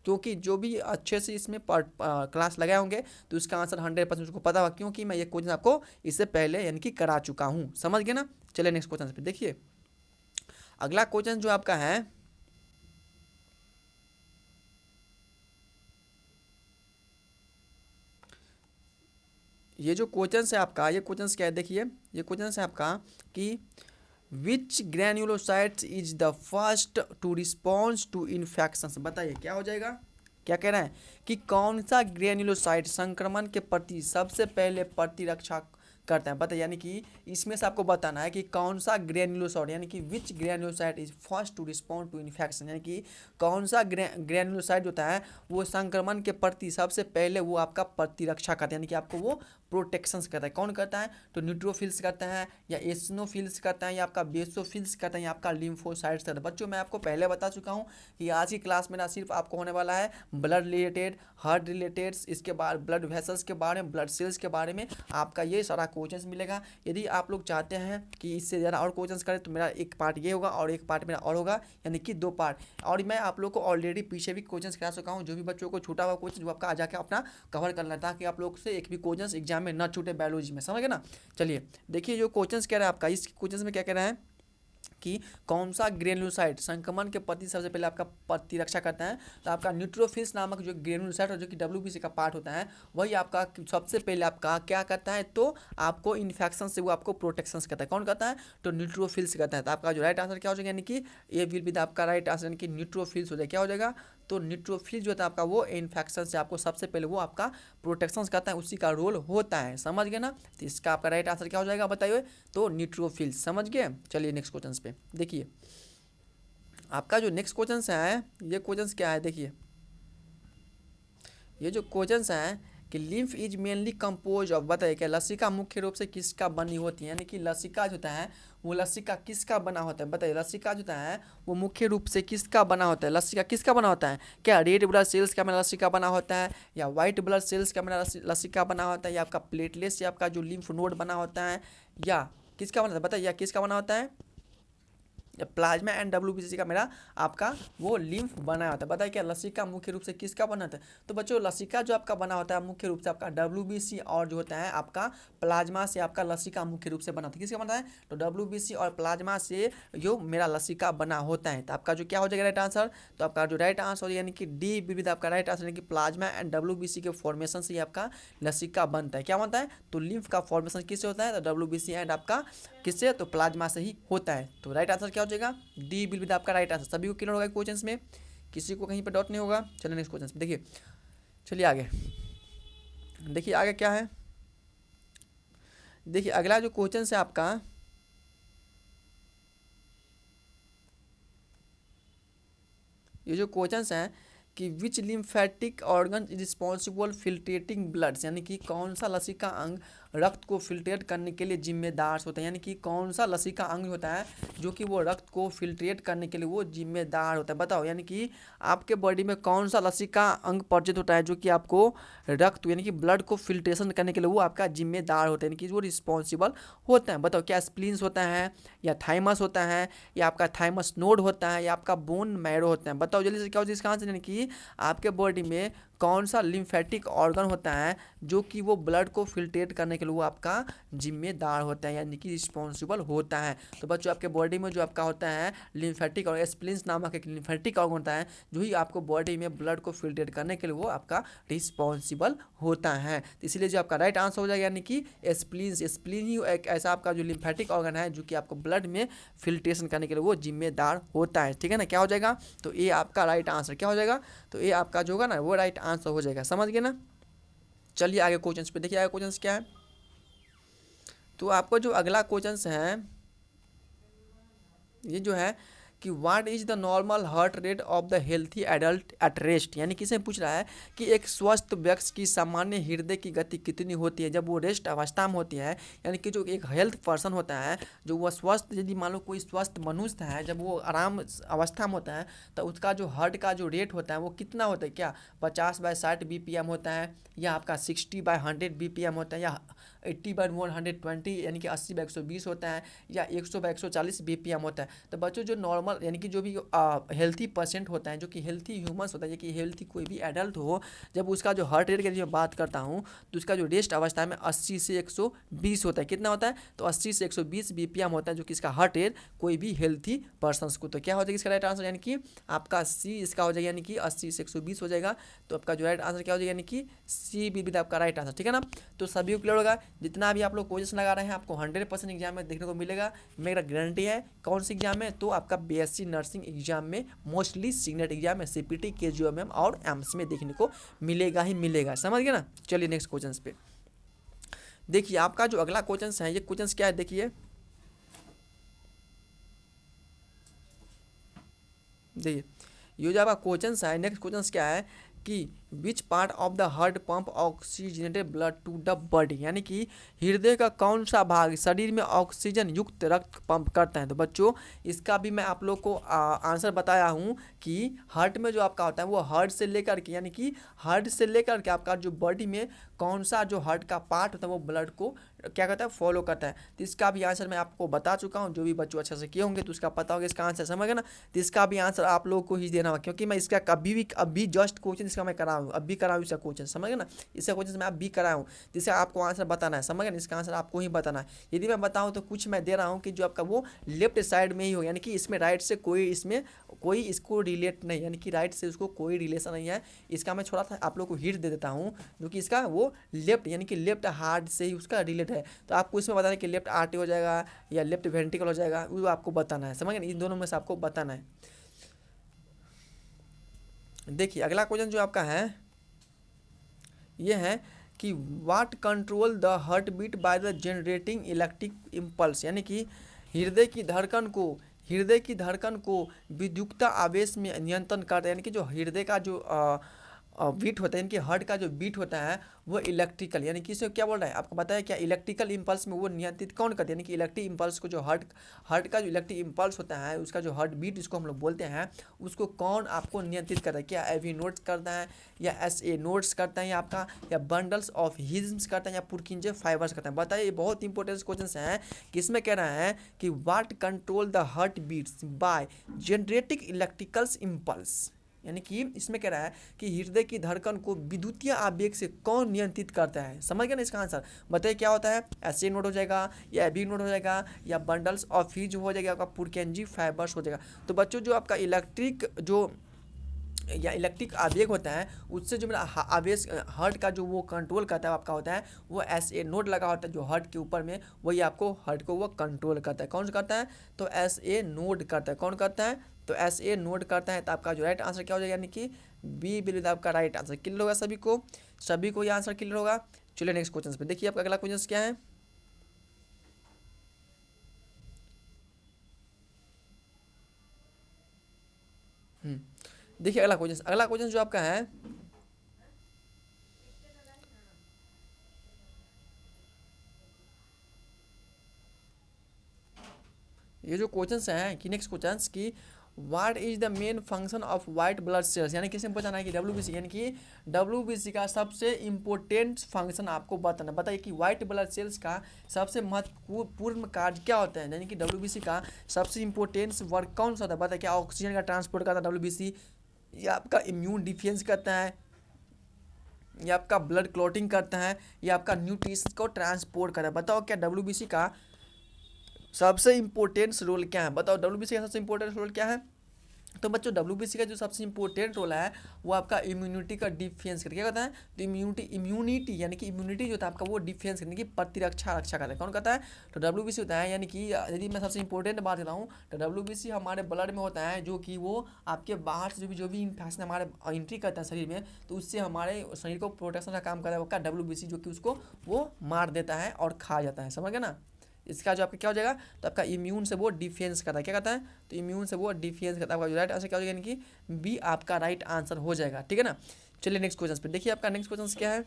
S1: क्योंकि जो भी अच्छे से इसमें क्लास लगाए होंगे तो इसका आंसर 100% उसको पता होगा, क्योंकि मैं ये क्वेश्चन आपको इससे पहले यानी कि करा चुका हूँ। समझ गए ना। चलिए नेक्स्ट क्वेश्चन पे देखिए, अगला क्वेश्चन जो आपका है, ये जो क्वेश्चन है आपका, ये क्वेश्चन क्या है, देखिए ये क्वेश्चन है आपका कि which granulocytes is the first to response to infection. बताइए क्या हो जाएगा, क्या कह रहा है कि कौन सा ग्रैन्युलोसाइट संक्रमण के प्रति सबसे पहले प्रतिरक्षा करता है। बताइए, यानी कि इसमें से आपको बताना है कि कौन सा ग्रेन्युलोसाइट, यानी कि which granulocyte is first to respond to infection, यानी कि कौन सा ग्रेन्युलोसाइट होता है वो संक्रमण के प्रति सबसे पहले वो आपका प्रतिरक्षा करता है, यानी कि आपको वो प्रोटेक्शंस करता है। कौन करता है? तो न्यूट्रोफिल्स करता है, या एसिनोफिल्स करता है, या आपका बेसोफिल्स करता है, या आपका लिम्फोसाइट्स करता है। बच्चों मैं आपको पहले बता चुका हूँ कि आज की क्लास में ना सिर्फ आपको होने वाला है ब्लड रिलेटेड, हार्ट रिलेटेड, इसके बाद ब्लड वेसल्स के बारे में, ब्लड सेल्स के बारे में आपका ये सारा क्वेश्चंस मिलेगा। यदि आप लोग चाहते हैं कि इससे ज़्यादा और क्वेश्चंस करें तो मेरा एक पार्ट ये होगा और एक पार्ट मेरा और होगा, यानी कि 2 पार्ट। और मैं आप लोग को ऑलरेडी पीछे भी क्वेश्चंस करा चुका हूँ, जो भी बच्चों को छूटा हुआ क्वेश्चन वो आपका आ जाकर अपना कवर करना, ताकि आप लोग से एक भी क्वेश्चंस एग्जाम में ना छूटे बायोलॉजी में, समझ गए ना। चलिए देखिए जो क्वेश्चंस कह रहा है आपका, इस क्वेश्चंस में क्या कह रहा है कि कौन सा ग्रेन्युलोसाइट संक्रमण के प्रति सबसे पहले आपका प्रतिरक्षा करता है। तो आपका न्यूट्रोफिल्स नामक जो ग्रेन्युलोसाइट और जो कि WBC का पार्ट होता है वही आपका सबसे पहले आपका क्या करता है, तो आपको इन्फेक्शन से वो आपको प्रोटेक्शन करता है। कौन करता है? तो न्यूट्रोफिल्स करता है। तो आपका जो राइट आंसर क्या हो जाएगा, यानी कि ये विल बी द आपका राइट आंसर, यानी कि न्यूट्रोफिल्स हो जाएगा। क्या हो जाएगा? तो न्यूट्रोफिल जो होता है आपका वो इन्फेक्शन से आपको सबसे पहले वो आपका प्रोटेक्शन करता है, उसी का रोल होता है, समझ गए ना। तो इसका आपका राइट आंसर क्या हो जाएगा बताइए? तो न्यूट्रोफिल, समझ गए। चलिए नेक्स्ट क्वेश्चन पे देखिए, आपका जो नेक्स्ट क्वेश्चन है ये क्वेश्चन क्या है, देखिए ये जो क्वेश्चन है कि lymph is mainly compose of, बताइए क्या लसिका मुख्य रूप से किसका बनी होती है, यानी कि लसिका जो होता है वो लसिका किसका बना होता है। बताइए लसिका जो होता है वो मुख्य रूप से किसका बना होता है, लसिका किसका बना होता है? क्या रेड ब्लड सेल्स का मेरा लसिका बना होता है, या वाइट ब्लड सेल्स का मेरा लसिका बना होता है, या आपका प्लेटलेट्स या आपका जो लिम्फ नोड बना होता है, या किसका बना होता है? बताइए किसका बना होता है? प्लाज्मा एंड WBC का मेरा आपका वो लिम्फ बना होता है। बताइए क्या लसिका मुख्य रूप से किसका बना होता है? तो बच्चों लसिका जो आपका बना होता है मुख्य रूप से आपका WBC और जो होता है आपका प्लाज्मा से आपका लसिका मुख्य रूप से बना होता है। किसका बनता है? तो WBC और प्लाज्मा से जो मेरा लसिका बना होता है। तो आपका जो क्या हो जाएगा राइट आंसर? तो आपका जो राइट आंसर यानी कि डी विद आपका राइट आंसर, यानी कि प्लाज्मा एंड WBC के फॉर्मेशन से आपका लसिका बनता है। क्या बनता है? तो लिम्फ का फॉर्मेशन किससे होता है? तो WBC एंड आपका किससे? तो प्लाज्मा से ही होता है। तो राइट आंसर क्या हो जाएगा? डी विल बी आपका राइट आंसर। सभी को क्लियर होगा क्वेश्चंस में, किसी को कहीं पर डाउट नहीं होगा। चलिए नेक्स्ट क्वेश्चन देखिए, चलिए आगे देखिए आगे क्या है। देखिए अगला जो क्वेश्चन है आपका, ये जो क्वेश्चन है कि which lymphatic organ is responsible filtrating bloods, यानी कि कौन सा लसिका अंग रक्त को फिल्ट्रेट करने के लिए जिम्मेदार होता है, यानी कि कौन सा लसिका अंग होता है जो कि वो रक्त को फिल्ट्रेट करने के लिए वो जिम्मेदार होता है। बताओ यानी कि आपके बॉडी में कौन सा लसिका अंग प्रजित होता है जो कि आपको रक्त यानी कि ब्लड को फिल्ट्रेशन करने के लिए वो आपका जिम्मेदार होता है, यानी कि वो रिस्पॉन्सिबल होता है। बताओ क्या स्प्लीन्स होता है, या थाइमस होता है, या आपका थाइमस नोड होता है, या आपका बोन मैरो होता है? बताओ जल्दी से क्या होता है इसका आंसर, यानी कि आपके बॉडी में कौन सा लिम्फेटिक ऑर्गन होता है जो कि वो ब्लड को फिल्ट्रेट करने के लिए वो आपका जिम्मेदार होता है, यानी कि रिस्पॉन्सिबल होता है। तो बच्चों आपके बॉडी में जो आपका होता है लिम्फेटिक और स्प्लीन्स नामक एक लिम्फेटिक ऑर्गन होता है जो ही आपको बॉडी में ब्लड को फिल्ट्रेट करने के लिए वो आपका रिस्पॉन्सिबल होता है। तो इसलिए जो आपका राइट आंसर हो जाएगा यानी कि स्प्लीन्स। स्प्लीन ही एक ऐसा आपका जो लिम्फेटिक ऑर्गन है जो कि आपको ब्लड में फिल्ट्रेशन करने के लिए वो जिम्मेदार होता है, ठीक है ना। क्या हो जाएगा? तो ये आपका राइट आंसर क्या हो जाएगा? तो ये आपका जो होगा ना वो राइट आंसर हो जाएगा, समझ गए ना। चलिए आगे क्वेश्चंस पे देखिए, आगे क्वेश्चंस क्या है। तो आपको जो अगला क्वेश्चंस है ये जो है कि what is the normal heart rate of the healthy adult at rest, यानी किसे पूछ रहा है कि एक स्वस्थ व्यक्ति की सामान्य हृदय की गति कितनी होती है जब वो रेस्ट अवस्था में होती है। यानी कि जो एक हेल्थ पर्सन होता है जो वह स्वस्थ, यदि मान लो कोई स्वस्थ मनुष्य है जब वो आराम अवस्था में होता है तो उसका जो हार्ट का जो रेट होता है वो कितना होता है? क्या 50/60 BPM होता है, या आपका 60/100 BPM होता है, या 80/120 यानी कि 80/120 होता है, या 100/140 BPM होता है? तो बच्चों जो नॉर्मल यानी कि जो भी हेल्थी पर्सेंट होता है जो कि हेल्थी ह्यूमंस होता है कि हेल्थी कोई भी एडल्ट हो, जब उसका जो हार्ट रेट की जो बात करता हूँ तो उसका जो रेस्ट अवस्था में 80 से 120 होता है। कितना होता है? तो 80 से 120 BPM होता है जो कि इसका हार्ट रेट कोई भी हेल्थी पर्सन को। तो क्या हो जाएगा इसका राइट आंसर, यानी कि आपका सी इसका हो जाएगा, यानी कि 80 से 120 हो जाएगा। तो आपका जो राइट आंसर क्या हो जाएगा, यानी कि सी बी विद आपका राइट आंसर, ठीक है ना। तो सभी को क्लियर होगा। जितना भी आप लोग क्वेश्चन लगा रहे हैं आपको 100% एग्जाम में देखने को मिलेगा, मेरा गारंटी है। कौन सी एग्जाम में? तो आपका BSc नर्सिंग एग्जाम में, मोस्टली सीनेट एग्जाम में, CPT KGOM और एम्स में देखने को मिलेगा ही मिलेगा, समझ गए ना। चलिए नेक्स्ट क्वेश्चन पे देखिए आपका जो अगला क्वेश्चन है, ये क्वेश्चन क्या है, देखिए देखिए ये जो आपका क्वेश्चन है, नेक्स्ट क्वेश्चन क्या है कि which part of the heart pump oxygenated blood to the body, यानी कि हृदय का कौन सा भाग शरीर में ऑक्सीजन युक्त रक्त पंप करता है। तो बच्चों इसका भी मैं आप लोग को आंसर बताया हूँ कि हार्ट में जो आपका होता है वो हार्ट से लेकर के, यानी कि हार्ट से लेकर के आपका जो बॉडी में कौन सा जो हार्ट का पार्ट होता है वो ब्लड को क्या करता है, फॉलो करता है। तो इसका भी आंसर मैं आपको बता चुका हूँ, जो भी बच्चों अच्छे से किए होंगे तो उसका पता होगा इसका आंसर, समझ गए ना। तो इसका भी आंसर आप लोगों को ही देना होगा, क्योंकि मैं इसका कभी भी अभी जस्ट क्वेश्चन इसका मैं करा हूँ, अभी करा हूँ इसका क्वेश्चन, समझ गए ना। इसका क्वेश्चन मैं अभी कराया हूँ, जिसका आपको आंसर बताना है, समझ गए ना। इसका आंसर आपको ही बताना है। यदि मैं बताऊँ तो कुछ मैं दे रहा हूँ कि जो आपका वो लेफ्ट साइड में ही हो, यानी कि इसमें राइट से कोई इसमें कोई इसको रिलेट नहीं, यानी कि राइट से उसको कोई रिलेशन नहीं है। इसका मैं थोड़ा सा आप लोग को हिंट दे देता हूँ, जो कि इसका वो लेफ्ट यानी कि लेफ्ट हार्ट से ही उसका रिलेट है। तो आपको इसमें बताना है कि लेफ्ट आर्टरी हो जाएगा या लेफ्ट वेंट्रिकल हो जाएगा, वो आपको बताना है, समझ गए। इन दोनों में से आपको बताना है। देखिए अगला क्वेश्चन जो आपका है ये है कि what control the heartbeat by the generating electric impulse, यानी कि हृदय की धड़कन को हृदय की धड़कन को विद्युत आवेश में नियंत्रण करता है। यानी कि जो हृदय का जो बीट होता है, इनके हार्ट का जो बीट होता है वो इलेक्ट्रिकल, यानी कि इसमें क्या बोल रहा है आपको बताया क्या, इलेक्ट्रिकल इंपल्स में वो नियंत्रित कौन करते हैं, यानी कि इलेक्ट्रिक इंपल्स को जो हार्ट का जो इलेक्ट्रिक इंपल्स होता है उसका जो हार्ट बीट जिसको हम लोग बोलते हैं उसको कौन आपको नियंत्रित करता है। क्या एवी नोड्स करता है या एस ए नोड्स करता है या आपका या बंडल्स ऑफ हिज्म्स करता है या पुरकिंजे फाइबर्स करता है। बताइए, ये बहुत इंपॉर्टेंट क्वेश्चन है कि इसमें कह रहा है कि what control the heartbeats by generating electricals impulse, यानी कि इसमें कह रहा है कि हृदय की धड़कन को विद्युतीय आवेग से कौन नियंत्रित करता है। समझ गए ना इसका आंसर। बताइए क्या होता है, एस ए नोड हो जाएगा या एबी नोड हो जाएगा या बंडल्स ऑफ हीज हो जाएगा, आपका पुरकेंजी फाइबर्स हो जाएगा। तो बच्चों जो आपका इलेक्ट्रिक जो या इलेक्ट्रिक आवेग होता है उससे जो मेरा आवेश हार्ट का जो वो कंट्रोल करता है आपका होता है वो एस ए नोड लगा होता है जो हार्ट के ऊपर में, वही आपको हार्ट को वो कंट्रोल करता है। कौन सा करता है, तो एस ए नोड करता है। कौन करता है, तो एस ए नोड करता है। तो आपका जो राइट आंसर क्या हो जाएगा, यानी कि बी बिल्कुल आपका राइट आंसर। क्लियर होगा सभी को ये आंसर क्लियर होगा। चलिए नेक्स्ट क्वेश्चन पे देखिए आपका अगला क्वेश्चन क्या है। देखिए अगला क्वेश्चन जो आपका है ये जो क्वेश्चन है कि नेक्स्ट क्वेश्चन की what is the main function of white blood cells, यानी किसी में बताना है कि डब्ल्यूबीसी, यानी कि डब्ल्यूबीसी का सबसे इंपॉर्टेंट फंक्शन आपको बताना। बताइए कि वाइट ब्लड सेल्स का सबसे महत्वपूर्ण कार्य क्या होता है, यानी कि डब्ल्यूबीसी का सबसे इंपॉर्टेंट वर्क कौन सा होता है। बताइए, क्या ऑक्सीजन का ट्रांसपोर्ट करता है डब्ल्यूबीसी, या आपका इम्यून डिफेंस करता है, या आपका ब्लड क्लॉटिंग करता है, या आपका न्यूट्रिशन को ट्रांसपोर्ट करता है। बताओ क्या डब्ल्यूबीसी का सबसे इंपॉर्टेंट रोल क्या है, बताओ डब्ल्यूबीसी का सबसे इंपॉर्टेंट रोल क्या है। तो बच्चों डब्ल्यूबीसी का जो सबसे इंपॉर्टेंट रोल है वो आपका इम्यूनिटी का डिफेंस करता है। क्या कहता है, तो इम्यूनिटी यानी कि इम्यूनिटी जो होता है आपका वो डिफेंस करने की प्रतिरक्षा रक्षा करता है। कौन करता है, तो डब्ल्यूबीसी होता है। यानी कि यदि मैं सबसे इंपॉर्टेंट बात करता हूँ तो डब्ल्यूबीसी हमारे ब्लड में होता है, जो कि वो आपके बाहर से जो भी इन्फेक्शन हमारे एंट्री करता है शरीर में, तो उससे हमारे शरीर को प्रोटेक्शन का काम करता है आपका डब्ल्यूबीसी, जो कि उसको वो मार देता है और खा जाता है। समझ गए ना। इसका जो आपका क्या हो जाएगा, तो आपका इम्यून से वो डिफेंस करता है। क्या कहता है, तो इम्यून से वो डिफेंस करता है। आपका जो राइट आंसर क्या हो जाएगा, यानी कि बी आपका राइट आंसर हो जाएगा। ठीक है ना। चलिए नेक्स्ट क्वेश्चन पे देखिए आपका नेक्स्ट क्वेश्चन क्या है।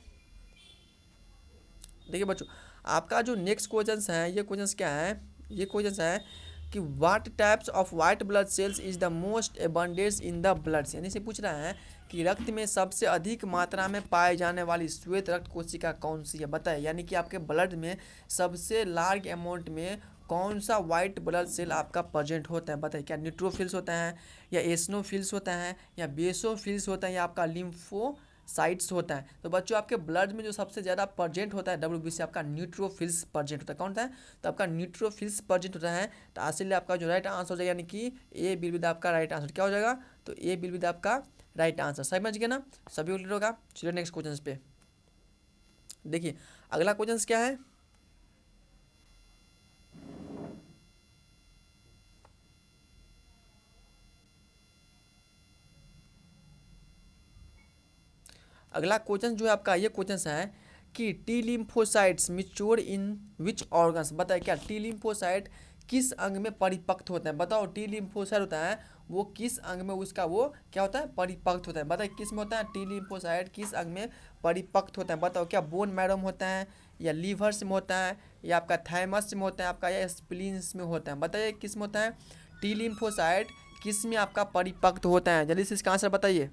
S1: देखिए बच्चों आपका जो नेक्स्ट क्वेश्चन है ये क्वेश्चन क्या है, ये क्वेश्चन है कि what types of white blood cells is the most abundance in the blood, यानी से पूछ रहा है कि रक्त में सबसे अधिक मात्रा में पाए जाने वाली श्वेत रक्त कोशिका कौन सी है। बताए, यानी कि आपके ब्लड में सबसे लार्ज अमाउंट में कौन सा वाइट ब्लड सेल आपका प्रेजेंट होता है। बताइए, क्या न्यूट्रोफिल्स होता है या एसनोफिल्स होता है या बेसोफिल्स होता है या आपका लिम्फोसाइट्स होता है। तो बच्चों आपके ब्लड में जो सबसे ज़्यादा प्रेजेंट होता है डब्ल्यूबीसी आपका न्यूट्रोफिल्स प्रेजेंट होता है। कौन होता है, तो आपका न्यूट्रोफिल्स प्रेजेंट होता है। तो इसलिए आपका जो राइट आंसर हो जाएगा, यानी कि ए बिल विद आपका राइट आंसर क्या हो जाएगा, तो ए बिल विद आपका राइट आंसर। समझ गए ना, सभी क्लियर होगा। चलिए नेक्स्ट क्वेश्चन पे देखिए अगला क्वेश्चन क्या है। अगला क्वेश्चन जो है आपका ये क्वेश्चन है कि टी लिम्फोसाइट्स मिच्योर इन विच ऑर्गन्स। बताए क्या टी लिम्फोसाइट किस अंग में परिपक्व होता है। बताओ टी लिम्फोसाइट होता है वो किस अंग में उसका वो क्या होता है परिपक्व होता है। बताए किस में होता है टी लिम्फोसाइट किस अंग में परिपक्व होता है। बताओ क्या बोन मैरो में होता है या लीवर्स में होता है या आपका थाइमस में होता है आपका या स्प्लीन्स में होता है। बताइए किस में होता है टी लिम्फोसाइट किस में आपका परिपक्व होता है। जल्दी से इसका आंसर बताइए।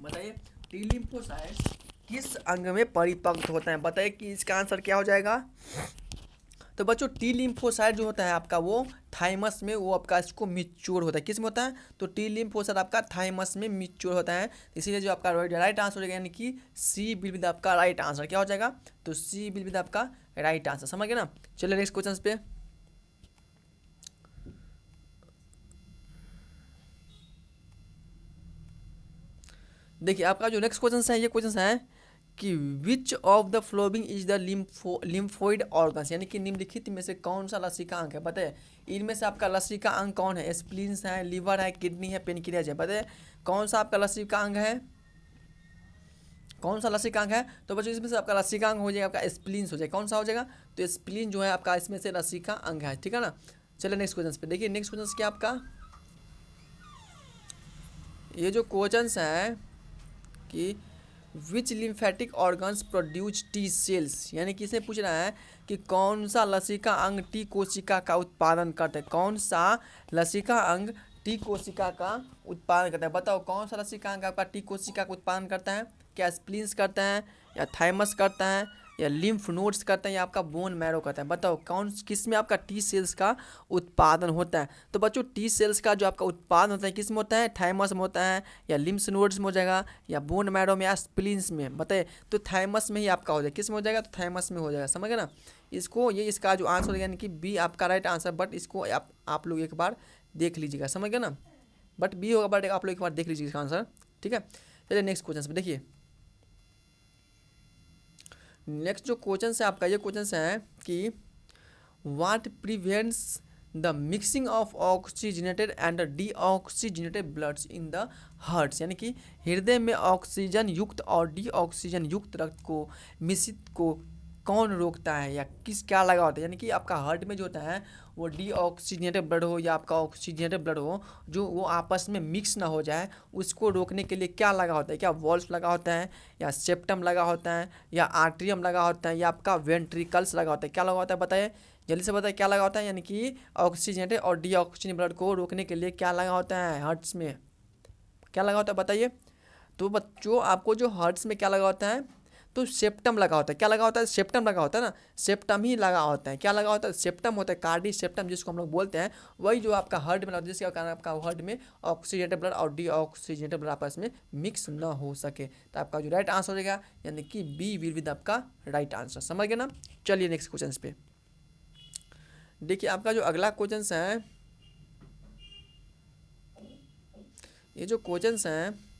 S1: बताइए टी लिम्फोसाइट्स किस अंग में परिपक्व होता है। बताइए कि इसका आंसर क्या हो जाएगा। तो बच्चों टी लिम्फोसाइट जो होता है आपका वो थाइमस में वो आपका इसको मिच्योर होता है। किस में होता है तो टी लिम्फोसाइट आपका थाइमस में मिच्योर होता है। इसीलिए जो आपका राइट आंसर हो जाएगा यानी कि सी विल बी आपका राइट आंसर क्या हो जाएगा। तो सी विल बी आपका राइट आंसर। समझ गए ना। चलिए नेक्स्ट क्वेश्चन पे। देखिए आपका जो नेक्स्ट क्वेश्चन है ये क्वेश्चन है कि which of the following is the lymphoid organs यानी कि निम्नलिखित में से कौन सा लसीका अंग है। बताइए इनमें से आपका लसीका अंग कौन है। स्प्लीन्स है लीवर है किडनी है पेनक्रियाज है। बताइए कौन सा आपका लसीका अंग है कौन सा लसीका अंग है। तो बच्चों इसमें से आपका लसीका अंग हो जाएगा आपका स्प्लीन्स हो जाएगा। कौन सा हो जाएगा तो स्प्लीन जो है आपका इसमें से लसीका अंग है। ठीक है ना। चलिए नेक्स्ट क्वेश्चन पे देखिए नेक्स्ट क्वेश्चन क्या आपका ये जो क्वेश्चन है कि which lymphatic organs produce T cells यानी कि इसे पूछ रहा है कि कौन सा लसीका अंग टी कोशिका का उत्पादन करता है। कौन सा लसीका अंग टी कोशिका का उत्पादन करता है। बताओ कौन सा लसीका अंग आपका टी कोशिका का उत्पादन करता है। क्या स्प्लीन्स करता है या थाइमस करता है या लिम्फ नोड्स करता है या आपका बोन मैरो करता है। बताओ कौन किस में आपका टी सेल्स का उत्पादन होता है। तो बच्चों टी सेल्स का जो आपका उत्पादन होता है किस में होता है थाइमस में होता है या लिम्फ नोड्स में हो जाएगा या बोन मैरो में या स्प्लीन्स में। बताइए तो थाइमस में ही आपका हो जाएगा। किस में हो जाएगा तो थाइमस में हो जाएगा। समझ गए ना। इसको ये इसका जो आंसर हो यानी कि बी आपका राइट आंसर। बट इसको आप लोग एक बार देख लीजिएगा। समझ गए ना। बट बी होगा बट आप लोग एक बार देख लीजिए इसका आंसर। ठीक है। चलिए नेक्स्ट क्वेश्चन पे देखिए नेक्स्ट जो क्वेश्चन है आपका ये क्वेश्चन है कि what prevents the mixing of oxygenated and deoxygenated bloods in the hearts यानी कि हृदय में ऑक्सीजन युक्त और डीऑक्सीजन युक्त रक्त को मिश्रित को कौन रोकता है या किस क्या लगा होता है। यानी कि आपका हार्ट में जो होता है वो डीऑक्सीजनेटेड ब्लड हो या आपका ऑक्सीजनेटेड ब्लड हो जो वो आपस में मिक्स ना हो जाए उसको रोकने के लिए क्या लगा होता है। क्या वॉल्व लगा होता है या सेप्टम लगा होता है या आर्ट्रियम लगा होता है या आपका वेंट्रिकल्स लगा होता है। क्या लगा होता है बताइए जल्दी से बताइए क्या लगा होता है। यानी कि ऑक्सीजनेटेड और डीऑक्सीजनेटेड ब्लड को रोकने के लिए क्या लगा होता है हार्ट्स में क्या लगा होता है बताइए। तो बच्चों आपको जो हार्ट्स में क्या लगा होता है तो सेप्टम लगा होता है। क्या लगा होता है सेप्टम लगा होता है ना। सेप्टम ही लगा होता है। क्या लगा होता है सेप्टम होता है कार्डी सेप्टम जिसको हम लोग बोलते हैं वही जो आपका हार्ट में लगता है जिसके कारण आपका हार्ट में ऑक्सीजनेटेड ब्लड और डीऑक्सीजनेटेड ब्लड आपस में मिक्स ना हो सके। तो आपका जो राइट आंसर हो जाएगा यानी कि बी विल विद आपका राइट आंसर। समझ गए ना। चलिए नेक्स्ट क्वेश्चन पे देखिए आपका जो अगला क्वेश्चन है ये जो क्वेश्चन है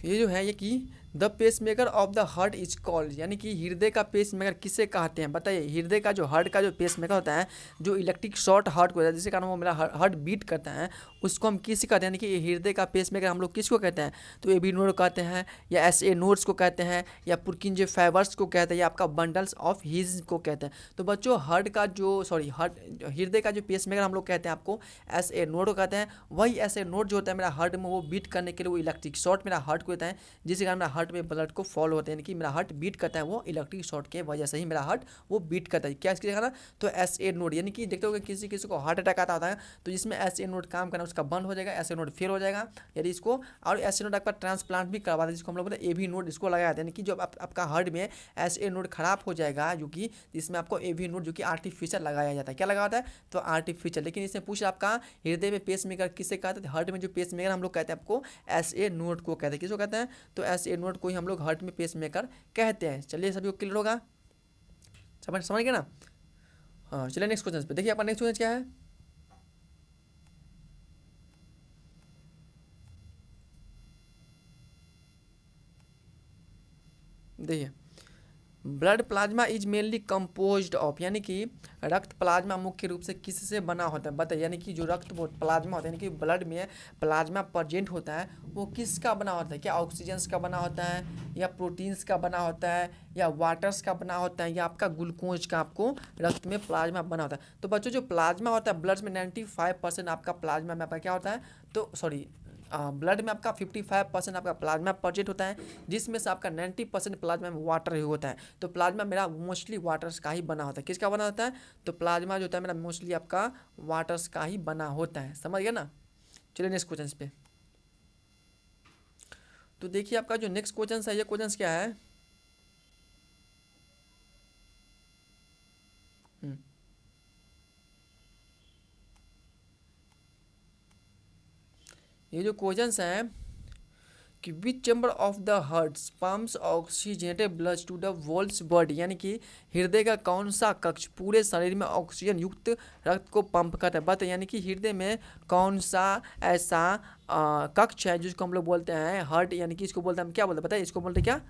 S1: ये जो है ये कि the pacemaker of the heart is called यानी कि हृदय का पेसमेकर किसे कहते हैं। बताइए हृदय का जो हार्ट का जो पेसमेकर होता है जो इलेक्ट्रिक शॉर्ट हार्ट को होता है जिसके कारण वो मेरा हार्ट बीट करता है उसको हम किसे कहते हैं। यानी कि हृदय का पेसमेकर हम लोग किसको कहते हैं तो ए बी नोड कहते हैं या एस ए नोड्स को कहते हैं या पुरकिंजे फाइबर्स को कहते हैं या आपका बंडल्स ऑफ हीज को कहते हैं। तो बच्चों हार्ट का जो हार्ट हृदय का जो पेसमेकर हम लोग कहते हैं आपको एस ए नोड को कहते हैं। वही एस ए नोड जो होता है मेरा हार्ट में वो बीट करने के लिए वो इलेक्ट्रिक शॉर्ट मेरा हार्ट को देता है जिसके कारण मेरा हार्ट में ब्लड को फॉलो होता है। यानी कि मेरा हार्ट बीट करता है वो इलेक्ट्रिक शॉर्ट के वजह से ही मेरा हार्ट वो बीट करता है। क्या इसके कारण तो एस ए नोड यानी कि देखते हो किसी किसी को हार्ट अटैक आता है तो जिसमें एस ए नोड काम करना उसका बंद हो जाएगा एस ए नोड फेल हो जाएगा। यदि इसको और एस ए नोड आपका ट्रांसप्लांट भी करवा दें जिसको हम लोग बोलते हैं ए वी नोड इसको लगाया जाता है। यानी कि जो आपका हार्ट में एस ए नोड खराब हो जाएगा जो कि इसमें आपको ए वी नोड जो कि आर्टिफिशियल लगाया जाता है। क्या लगा होता है तो आर्टिफिशियल। लेकिन इसमें पूछ आपका हृदय में पेस मेकर किसे कहते हैं हार्ट में जो पेस मेकर हम लोग कहते हैं आपको एस ए नोड को कहते हैं। किसको कहते हैं तो एस ए नोड को ही हम लोग हार्ट में पेस मेकर कहते हैं। चलिए सभी को क्लियर होगा समझ गए ना। हाँ चलिए नेक्स्ट क्वेश्चन पे देखिए आपका नेक्स्ट क्वेश्चन क्या है। देखिए, blood plasma is mainly composed of, यानी कि रक्त प्लाज्मा मुख्य रूप से किससे बना होता है बताइए। यानी कि जो रक्त प्लाज्मा होता है, यानी कि ब्लड में प्लाज्मा प्रेजेंट होता है, वो किसका बना होता है? क्या ऑक्सीजन्स का बना होता है, या प्रोटीन्स का बना होता है, या वाटर्स का बना होता है, या आपका ग्लूकोज का आपको रक्त में प्लाज्मा बना होता है। तो बच्चों जो प्लाज्मा होता है, ब्लड में 95% आपका प्लाज्मा में आपका क्या होता है, तो सॉरी ब्लड में आपका 55% आपका प्लाज्मा प्रेजेंट होता है, जिसमें से आपका 90% प्लाज्मा में वाटर ही होता है। तो प्लाज्मा मेरा मोस्टली वाटर्स का ही बना होता है। किसका बना होता है? तो प्लाज्मा जो होता है मेरा मोस्टली आपका वाटर्स का ही बना होता है। समझ गया ना? चलिए नेक्स्ट क्वेश्चन पे। तो देखिए आपका जो नेक्स्ट क्वेश्चन है, ये क्वेश्चन क्या है? ये जो क्वेश्चन है कि which chamber of the heart pumps oxygenated blood to the whole's body, यानी कि हृदय का कौन सा कक्ष पूरे शरीर में ऑक्सीजन युक्त रक्त को पंप करता है? बताइए, यानी कि हृदय में कौन सा ऐसा कक्ष है जिसको हम लोग बोलते हैं हार्ट, यानी कि इसको बोलते हैं, हम क्या बोलते हैं बताइए, इसको बोलते हैं क्या?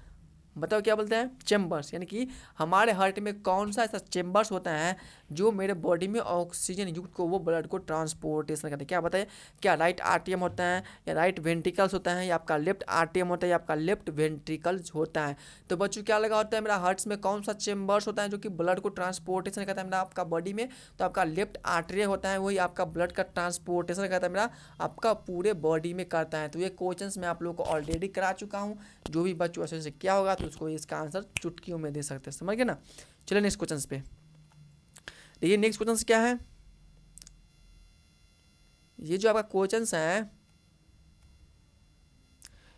S1: बताओ क्या बोलते हैं? चेम्बर्स। यानी कि हमारे हार्ट में कौन सा ऐसा चेम्बर्स होता है जो मेरे बॉडी में ऑक्सीजन युक्त को वो ब्लड को ट्रांसपोर्टेशन करते हैं? क्या बताइए, क्या राइट आर्टियम होता है, या राइट वेंट्रिकल्स होता है, या आपका लेफ्ट आर्टियम होता है, या आपका लेफ्ट वेंट्रिकल्स होता है? तो बच्चों क्या लगा होता है, मेरा हार्ट्स में कौन सा चेम्बर्स होता है जो कि ब्लड को ट्रांसपोर्टेशन करता है मेरा आपका बॉडी में? तो आपका लेफ्ट आर्टरी होता है, वही आपका ब्लड का ट्रांसपोर्टेशन करता है मेरा आपका पूरे बॉडी में करता है। तो ये क्वेश्चंस मैं आप लोगों को ऑलरेडी करा चुका हूँ। जो भी बच्चों से क्या होगा तो उसको इसका आंसर चुटकियों में दे सकते हैं। समझ गए ना? चलिए नेक्स्ट क्वेश्चन पे देखिए। नेक्स्ट क्वेश्चन क्या है? ये जो आपका क्वेश्चन है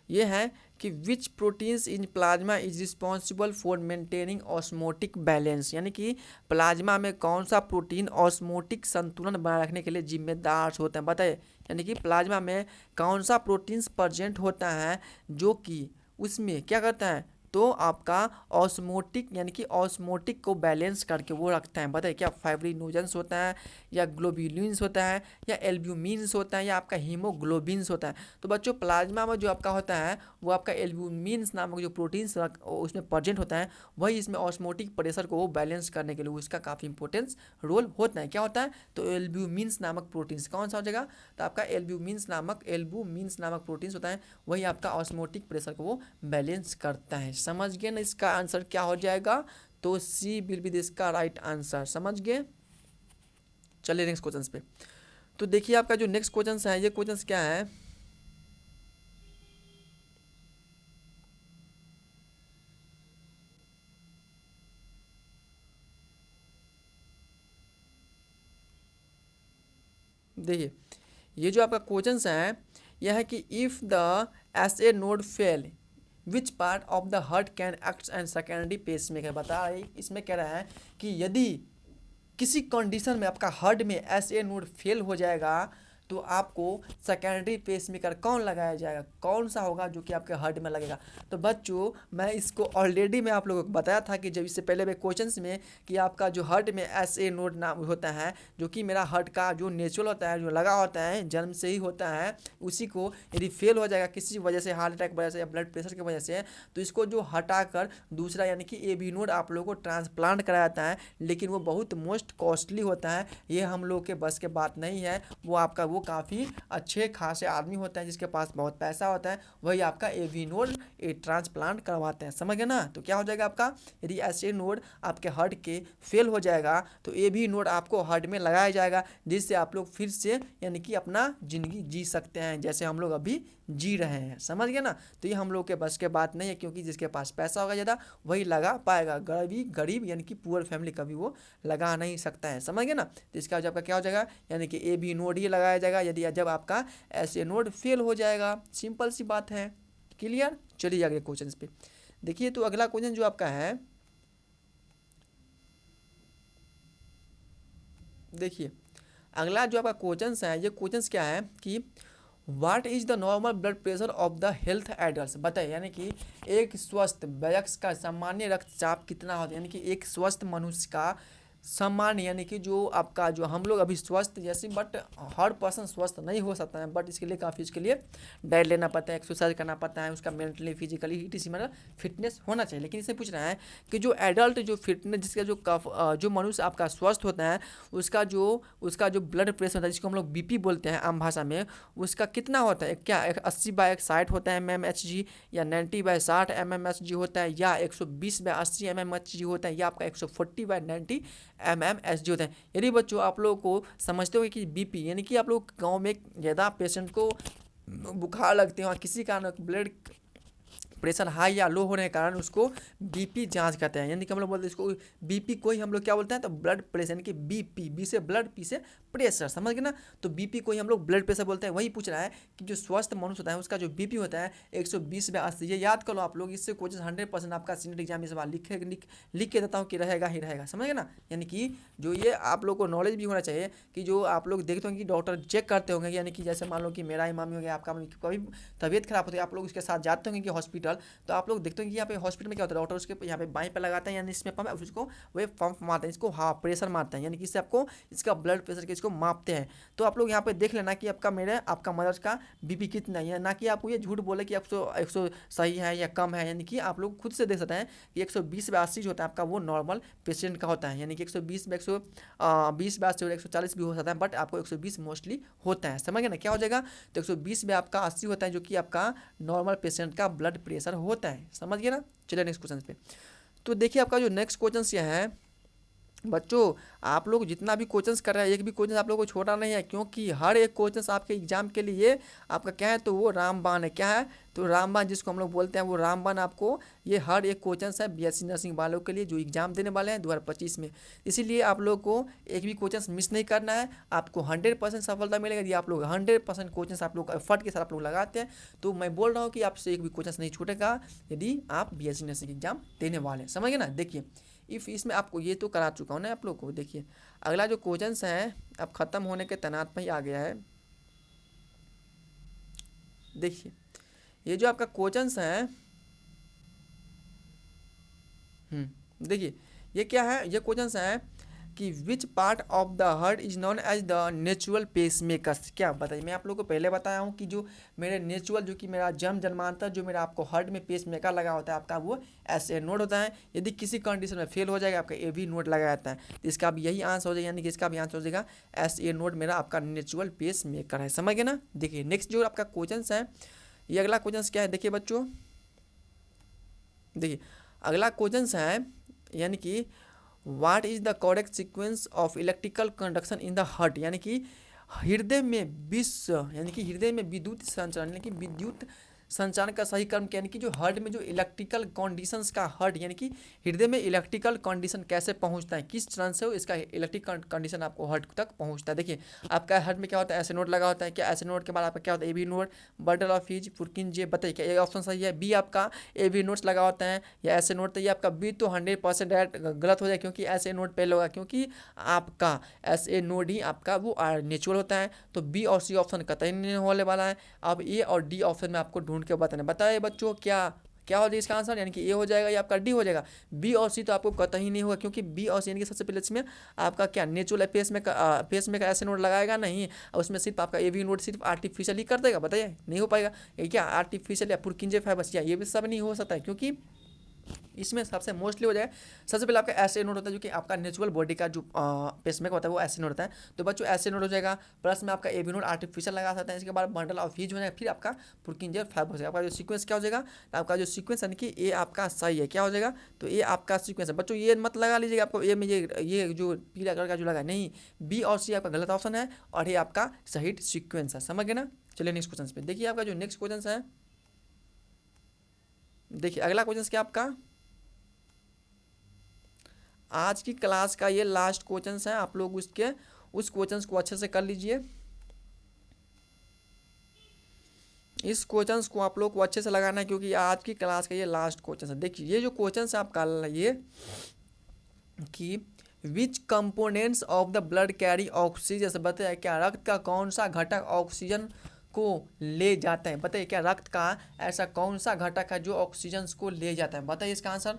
S1: ये है कि which proteins in plasma is responsible for maintaining osmotic balance, यानी कि प्लाज्मा में कौन सा प्रोटीन ऑस्मोटिक संतुलन बनाए रखने के लिए जिम्मेदार होते हैं? बताइए, यानी कि प्लाज्मा में कौन सा प्रोटीन्स प्रेजेंट होता है जो कि उसमें क्या करता है, तो आपका ऑस्मोटिक, यानी कि ऑस्मोटिक को बैलेंस करके वो रखता है। बताइए, क्या फाइब्रिनोजेंस होता है, या ग्लोब्यूलिन्स होता है, या एल्ब्यूमिन्स होता है, या आपका हीमोग्लोबिन्स होता है? तो बच्चों प्लाज्मा में जो आपका होता है वो आपका एल्ब्यूमिन्स नामक जो प्रोटीन्स उसमें प्रेजेंट होता है, वही इसमें ऑस्मोटिक प्रेशर को बैलेंस करने के लिए उसका काफ़ी इंपॉर्टेंस रोल होता है। क्या होता है? तो एल्ब्यूमिन्स नामक प्रोटीन्स कौन सा हो जाएगा? तो आपका एल्ब्यूमिन्स नामक प्रोटीन्स होता है, वही आपका ऑस्मोटिक प्रेशर को वो बैलेंस करता है। समझ गए ना? इसका आंसर क्या हो जाएगा? तो सी विल बी इसका राइट आंसर। समझ गए? चलिए नेक्स्ट क्वेश्चन पे। तो देखिए आपका जो नेक्स्ट क्वेश्चन है, ये क्वेश्चन क्या है? देखिए, ये जो आपका क्वेश्चन है यह है कि if the S A node fail which part of the heart can act and secondary pacemaker. बता रही इसमें कह रहा है कि यदि किसी कंडीशन में आपका हार्ट में एस ए नोड फेल हो जाएगा तो आपको सेकेंडरी पेस मेकर कौन लगाया जाएगा? कौन सा होगा जो कि आपके हार्ट में लगेगा? तो बच्चों मैं इसको ऑलरेडी मैं आप लोगों को बताया था कि जब इससे पहले मैं क्वेश्चंस में कि आपका जो हार्ट में एस ए नोड नाम होता है, जो कि मेरा हार्ट का जो नेचुरल होता है, जो लगा होता है, जन्म से ही होता है, उसी को यदि फेल हो जाएगा किसी वजह से, हार्ट अटैक की वजह से या ब्लड प्रेशर की वजह से, तो इसको जो हटाकर दूसरा यानी कि ए बी नोड आप लोगों को ट्रांसप्लांट कराया जाता है। लेकिन वो बहुत मोस्ट कॉस्टली होता है, ये हम लोग के बस के बात नहीं है। वो आपका वो काफ़ी अच्छे खासे आदमी होते हैं जिसके पास बहुत पैसा होता है, वही आपका एवी नोड ट्रांसप्लांट करवाते हैं। समझ गए ना? तो क्या हो जाएगा आपका, यदि ऐसे नोड आपके हार्ट के फेल हो जाएगा तो एवी नोड आपको हार्ट में लगाया जाएगा, जिससे आप लोग फिर से यानी कि अपना ज़िंदगी जी सकते हैं जैसे हम लोग अभी जी रहे हैं। समझ गए ना? तो ये हम लोग के बस के बात नहीं है, क्योंकि जिसके पास पैसा होगा ज़्यादा वही लगा पाएगा, गरीब यानी कि पुअर फैमिली कभी वो लगा नहीं सकता है। समझ गए ना? तो इसका आपका क्या हो जाएगा, यानी कि ए बी नोड ही लगाया जाएगा यदि जब आपका ऐसे नोड फेल हो जाएगा। सिंपल सी बात है। क्लियर? चलिए अगले क्वेश्चन पे देखिए। तो अगला क्वेश्चन जो आपका है, देखिए अगला जो आपका क्वेश्चन है, ये क्वेश्चन क्या है कि what is the normal blood pressure of the health adult. बताइए, यानी कि एक स्वस्थ वयस्क का सामान्य रक्तचाप कितना होता है? यानी कि एक स्वस्थ मनुष्य का सामान्य यानी कि जो आपका जो हम लोग अभी स्वस्थ जैसे, बट हर पर्सन स्वस्थ नहीं हो सकता है, बट इसके लिए काफ़ी उसके लिए डाइट लेना पड़ता है, एक्सरसाइज करना पड़ता है, उसका मेंटली फिजिकली इसी मतलब फिटनेस होना चाहिए। लेकिन इससे पूछ रहा है कि जो एडल्ट जो फिटनेस जिसका जो मनुष्य आपका स्वस्थ होता है उसका जो ब्लड प्रेशर होता है जिसको हम लोग बीपी बोलते हैं आम भाषा में, उसका कितना होता है, क्या 80/60 होता है mmHg, या 90/60 mmHg होता है, या 120/80 mmHg होता है, या आपका 140/90 mmHg होता है। यदि बच्चों आप लोगों को समझते हो कि बीपी यानी कि आप लोग गाँव में ज़्यादा पेशेंट को बुखार लगते हैं और किसी कारण ब्लड प्रेशर हाई या लो होने के कारण उसको बीपी जांच करते हैं, यानी कि हम लोग बोलते हैं इसको बीपी को ही हम लोग क्या बोलते हैं, तो ब्लड प्रेशर, यानी कि बीपी, बी से ब्लड, पी से प्रेशर, समझ गए ना। तो बीपी को ही हम लोग ब्लड प्रेशर बोलते हैं। वही पूछ रहा है कि जो स्वस्थ मनुष्य होता है उसका जो बीपी होता है 120/80, ये याद कर लो आप लोग, इससे क्वेश्चन 100% आपका सीनेट एग्जाम में सवाल लिख के देता हूँ कि रहेगा ही रहेगा, समझ गए ना। यानी कि जो ये आप लोग को नॉलेज भी होना चाहिए कि जो आप लोग देखते होंगे कि डॉक्टर चेक करते होंगे, यानी कि जैसे मान लो कि मेरा ही मामी हो गया, आपका कभी तबीयत खराब होती है, आप लोग उसके साथ जाते होंगे कि हॉस्पिटल, तो आप लोग देखते हैं कि यहाँ पे हॉस्पिटल में क्या होता है, डॉक्टर उसके यहाँ पे बाई पे लगाते हैं, यानी इसमें पंप है, उसको वे पंप मारते हैं, इसको प्रेशर मारते हैं, यानी कि इससे आपको इसका ब्लड प्रेशर के इसको मापते हैं। तो आप लोग यहाँ पे देख लेना कि आपका मदर का बीपी कितना है, ना कि आपको ये झूठ बोले कि 100 सही है या कम है, यानी कि आप लोग खुद से देख सकते हैं कि 120/80 जो होता है आपका वो नॉर्मल पेशेंट का होता है, यानी कि 120/80 और 140 भी हो सकता है, बट आपको 120 मोस्टली होता है, समझ गए ना। क्या हो जाएगा, तो 120 में आपका 80 होता है जो कि आपका नॉर्मल पेशेंट का ब्लड प्रेशर होता है, समझ गए ना। चलिए नेक्स्ट क्वेश्चन पे। तो देखिए आपका जो नेक्स्ट क्वेश्चन यह है बच्चों, आप लोग जितना भी क्वेश्चंस कर रहे हैं एक भी क्वेश्चन आप लोगों को छोटा नहीं है, क्योंकि हर एक क्वेश्चंस आपके एग्जाम के लिए आपका क्या है, तो वो रामबाण है। क्या है, तो रामबाण जिसको हम लोग बोलते हैं, वो रामबाण आपको ये हर एक क्वेश्चंस है बीएससी नर्सिंग वालों के लिए जो एग्जाम देने वाले हैं 2025 में। इसीलिए आप लोग को एक भी क्वेश्चंस मिस नहीं करना है, आपको 100% सफलता मिलेगा यदि आप लोग 100% क्वेश्चंस आप लोग एफर्ट के साथ आप लोग लगाते हैं। तो मैं बोल रहा हूँ कि आपसे एक भी क्वेश्चंस नहीं छूटेगा यदि आप बीएससी नर्सिंग एग्जाम देने वाले हैं, समझ गए ना। देखिए इफ़ इसमें आपको ये तो करा चुका हूँ ना आप लोग को। देखिए अगला जो क्वेश्चन है अब ख़त्म होने के तैनात में ही आ गया है। देखिए ये जो आपका क्वेश्चन है, देखिए ये क्या है, ये क्वेश्चन है कि which part of the heart is known as the natural pacemakers. क्या बताइए, मैं आप लोगों को पहले बताया हूँ कि जो मेरे नेचुरल जो कि मेरा जन्मांतर जो मेरा आपको हार्ट में पेस मेकर लगा होता है आपका वो SA नोड होता है। यदि किसी कंडीशन में फेल हो जाएगा आपका AV नोड लगा जाता है, तो इसका भी यही आंसर हो जाएगा, यानी कि इसका भी आंसर हो जाएगा SA नोड मेरा आपका नेचुरल पेस मेकर है, समझ गए ना। देखिए नेक्स्ट जो आपका क्वेश्चन है, ये अगला क्वेश्चन क्या है, देखिए बच्चों, देखिए अगला क्वेश्चन है, यानी कि what is the correct sequence of electrical conduction in the heart, यानी कि हृदय में यानी कि हृदय में विद्युत संचालन, यानी कि विद्युत संचालन का सही क्रम क्या, यानी कि जो हार्ट में जो इलेक्ट्रिकल कंडीशंस का हार्ट, यानी कि हृदय में इलेक्ट्रिकल कंडीशन कैसे पहुंचता है, किस तरह से इसका इलेक्ट्रिक कंडीशन आपको हार्ट तक पहुंचता है। देखिए आपका हार्ट में क्या होता है, ऐसे नोड लगा होता है, क्या ऐसे नोड के बाद आपका क्या होता है, AV node, bundle of His Purkinje. बताइए क्या ये ऑप्शन सही है, बी आपका AV नोड्स लगा होता है या ऐसे नोड, तो ये आपका बी तो 100% डायरेक्ट गलत हो जाए, क्योंकि ऐसे नोड पहले होगा, क्योंकि आपका SA नोड ही आपका वो नेचुरल होता है। तो बी और सी ऑप्शन कतई नहीं होने वाला है। अब ए और डी ऑप्शन में आपको ढूंढ के बताना, बताइए बच्चों क्या क्या हो जाएगा इसका आंसर, यानी कि ए हो जाएगा या आपका डी हो जाएगा। बी और सी तो आपको कतई नहीं होगा, क्योंकि बी और सी यानी कि सबसे पहले इसमें आपका क्या नेचुरल पेस में ऐसे नोड लगाएगा नहीं, और उसमें सिर्फ आपका AV नोड सिर्फ आर्टिफिशियल ही कर देगा, बताइए नहीं हो पाएगा। ये क्या आर्टिफिशियल या पुरकिंजे फाइबर्स, या ये भी सब नहीं हो सकता है, क्योंकि इसमें सबसे मोस्टली हो जाए सबसे पहले आपका SA नोड होता है जो कि आपका नेचुरल बॉडी का जो पेसमेकर होता है वो SA नोड होता है। तो बच्चों SA नोड हो जाएगा, प्लस में आपका AV नोड आर्टिफिशियल लगा सकते हैं, इसके बाद बंडल ऑफ हीज हो जाएगा, फिर आपका पुरकिंजे फाइबर हो जाएगा। आपका जो सीक्वेंस क्या हो जाएगा, तो आपका जो सीक्वेंस यानी कि ए आपका सही है, क्या हो जाएगा, तो ये आपका सीक्वेंस है। बच्चों ये मत लगा लीजिएगा आपको ए में ये जो पीला कलर का जो लगा नहीं, बी और सी आपका गलत ऑप्शन है और ये आपका सही सीक्वेंस है, समझ गए ना। चलिए नेक्स्ट क्वेश्चन पे। देखिए आपका जो नेक्स्ट क्वेश्चन है, देखिए अगला क्वेश्चन क्या आपका आज की क्लास का ये लास्ट क्वेश्चन है, आप लोग उस क्वेश्चन को अच्छे से कर लीजिए। इस क्वेश्चन को आप लोग को अच्छे से लगाना है, क्योंकि आज की क्लास का ये लास्ट क्वेश्चन है। देखिए ये जो क्वेश्चन है आपका ये कि which components of the blood carry oxygen, से बताइए क्या रक्त का कौन सा घटक ऑक्सीजन को ले जाता है। बताइए क्या रक्त का ऐसा कौन सा घटक है जो ऑक्सीजन को ले जाता है, बताइए इसका आंसर।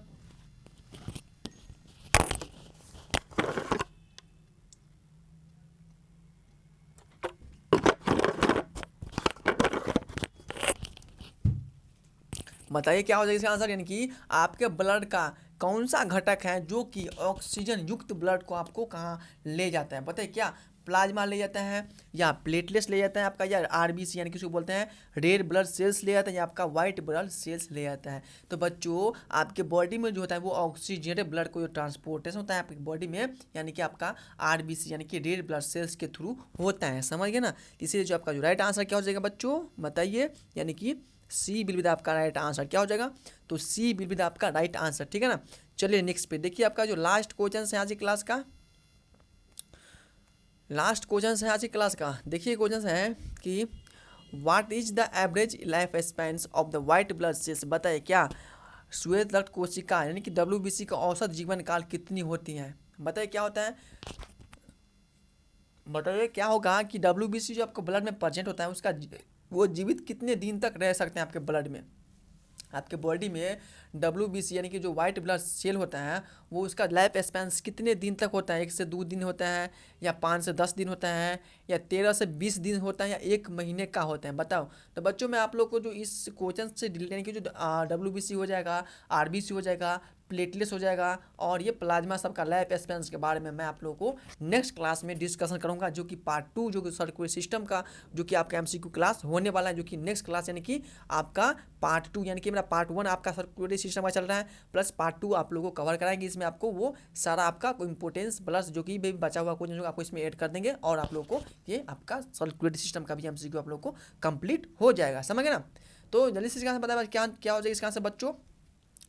S1: बताइए क्या हो जाएगा इसका आंसर, यानी कि आपके ब्लड का कौन सा घटक है जो कि ऑक्सीजन युक्त ब्लड को आपको कहाँ ले जाता है, बताइए क्या प्लाज्मा ले जाता है, या प्लेटलेट्स ले जाता है आपका, या आरबीसी यानी कि उसको बोलते हैं रेड ब्लड सेल्स ले जाता है, या आपका वाइट ब्लड सेल्स ले जाता है। तो बच्चों आपके बॉडी में जो होता है वो ऑक्सीजनेटेड ब्लड को जो ट्रांसपोर्टेशन होता है आपकी बॉडी में, यानी कि आपका आरबीसी यानी कि रेड ब्लड सेल्स के थ्रू होता है, समझ गए ना। इसीलिए जो आपका जो राइट आंसर क्या हो जाएगा बच्चों, बताइए, यानी कि सी विल बी द आपका राइट आंसर क्या हो जाएगा, तो सी विल बी द आपका राइट आंसर, ठीक है ना। चलिए नेक्स्ट पे देखिए, आपका जो लास्ट क्वेश्चन है आज की क्लास का, लास्ट क्वेश्चन है आज की क्लास का, देखिए क्वेश्चन है कि what is the average life spans of the white blood cells, बताइए क्या श्वेत रक्त कोशिका यानी कि डब्ल्यूबीसी का औसत जीवन काल कितनी होती है, बताइए क्या होता है, बताइए क्या होगा कि डब्ल्यूबीसी जो आपको ब्लड में प्रेजेंट होता है उसका वो जीवित कितने दिन तक रह सकते हैं आपके ब्लड में, आपके बॉडी में डब्ल्यूबीसी यानी कि जो वाइट ब्लड सेल होता है वो उसका लाइफ स्पैन्स कितने दिन तक होता है, 1 से 2 दिन होता है, या 5 से 10 दिन होता है, या 13 से 20 दिन होता है, या 1 महीने का होता है, बताओ। तो बच्चों मैं आप लोग को जो इस क्वेश्चन से यानी कि जो डब्ल्यूबीसी हो जाएगा, आरबीसी हो जाएगा, प्लेटलेट्स हो जाएगा, और ये प्लाज्मा सबका लाइफ स्पैन्स के बारे में मैं आप लोगों को नेक्स्ट क्लास में डिस्कशन करूंगा, जो कि पार्ट 2 जो कि सर्कुलर सिस्टम का जो कि आपका एमसीक्यू क्लास होने वाला है, जो कि नेक्स्ट क्लास यानी कि आपका पार्ट 2, यानी कि मेरा पार्ट 1 आपका सर्कुलर सिस्टम का चल रहा है, प्लस पार्ट 2 आप लोगों को कवर कराएंगे। इसमें आपको वो सारा आपका इंपोर्टेंस प्लस जो कि बचा हुआ क्वेश्चन जो आपको इसमें ऐड कर देंगे, और आप लोगों को ये आपका सर्कुलर सिस्टम का भी एमसीक्यू आप लोगों को कंप्लीट हो जाएगा, समझ गए ना। तो जल्दी से इसका आंसर बताया क्या क्या हो जाएगा इसका आंसर बच्चों।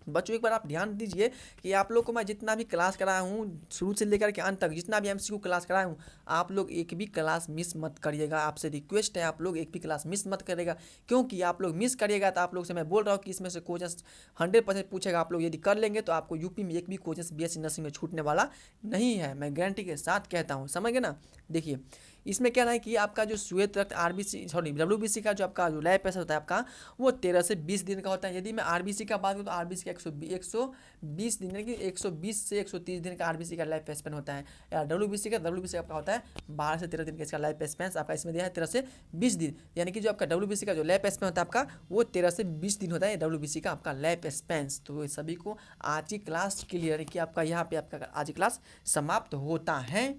S1: बच्चों एक बार आप ध्यान दीजिए कि आप लोग को मैं जितना भी क्लास कराया हूँ शुरू से लेकर के अंत तक, जितना भी एमसीक्यू क्लास कराया हूँ, आप लोग एक भी क्लास मिस मत करिएगा, आपसे रिक्वेस्ट है आप लोग एक भी क्लास मिस मत करिएगा, क्योंकि आप लोग मिस करिएगा तो आप लोग से मैं बोल रहा हूँ कि इसमें से क्वेश्चन 100% पूछेगा, आप लोग यदि कर लेंगे तो आपको यूपी में एक भी क्वेश्चन बीएससी नर्सिंग में छूटने वाला नहीं है, मैं गारंटी के साथ कहता हूँ, समझ गए ना। देखिए इसमें क्या है कि आपका जो श्वेत रक्त आरबीसी सॉरी डब्ल्यूबीसी का जो आपका जो लाइफ स्पैन होता है आपका वो 13 से 20 दिन का होता है। यदि मैं आरबीसी का बात करूँ तो आरबीसी का 120 दिन यानी कि 120 से 130 दिन का आरबीसी का लाइफ स्पैन होता है, या डब्ल्यूबीसी का आपका होता है 12 से 13 दिन का इसका लाइफ स्पैन आपका इसमें दिया है 13 से 20 दिन, यानी कि जो आपका डब्ल्यूबीसी का जो लाइफ स्पैन होता है आपका वो 13 से 20 दिन होता है डब्ल्यूबीसी का आपका लाइफ स्पैन। तो सभी को आज की क्लास क्लियर है कि आपका यहाँ पे आपका आज की क्लास समाप्त होता है,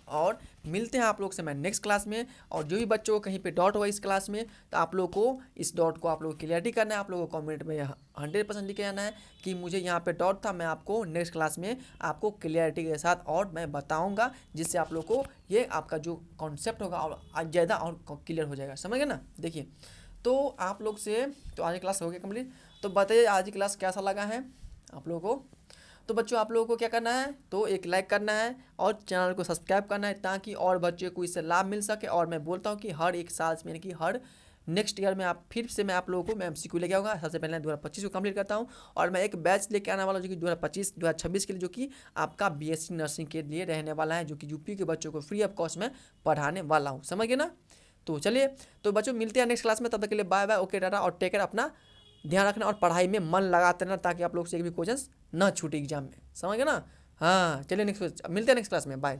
S1: और मिलते हैं आप लोग से मैं नेक्स्ट क्लास में। और जो भी बच्चों को कहीं पे डॉट हुआ इस क्लास में तो आप लोग को इस डॉट को आप लोग क्लियरिटी करना है, आप लोगों को कमेंट में 100% लिखे जाना है कि मुझे यहाँ पे डॉट था, मैं आपको नेक्स्ट क्लास में आपको क्लियरिटी के साथ और मैं बताऊँगा, जिससे आप लोग को ये आपका जो कॉन्सेप्ट होगा और ज़्यादा और क्लियर हो जाएगा, समझ गए ना। देखिए तो आप लोग से तो आज की क्लास हो गया कम्प्लीट, तो बताइए आज की क्लास कैसा लगा है आप लोगों को। तो बच्चों आप लोगों को क्या करना है, तो एक लाइक करना है और चैनल को सब्सक्राइब करना है, ताकि और बच्चों को इससे लाभ मिल सके। और मैं बोलता हूँ कि हर एक साल में यानी कि हर नेक्स्ट ईयर में आप फिर से मैं आप लोगों को मैं एमसीक्यू लेके आऊँगा। सबसे पहले 2025 को कंप्लीट करता हूँ, और मैं एक बैच लेके आने वाला हूँ जो कि 2026 के लिए, जो कि आपका बीएससी नर्सिंग के लिए रहने वाला है, जो कि यूपी के बच्चों को फ्री ऑफ कॉस्ट में पढ़ाने वाला हूँ, समझ गए ना। तो चलिए तो बच्चों मिलते हैं नेक्स्ट क्लास में, तब तक के लिए बाय बाय, ओके टाटा, और टेक केयर, अपना ध्यान रखना और पढ़ाई में मन लगाते रहना, ताकि आप लोग से एक भी क्वेश्चन ना छूटे एग्जाम में, समझ गए ना। हाँ चलिए नेक्स्ट मिलते हैं नेक्स्ट क्लास में, बाय।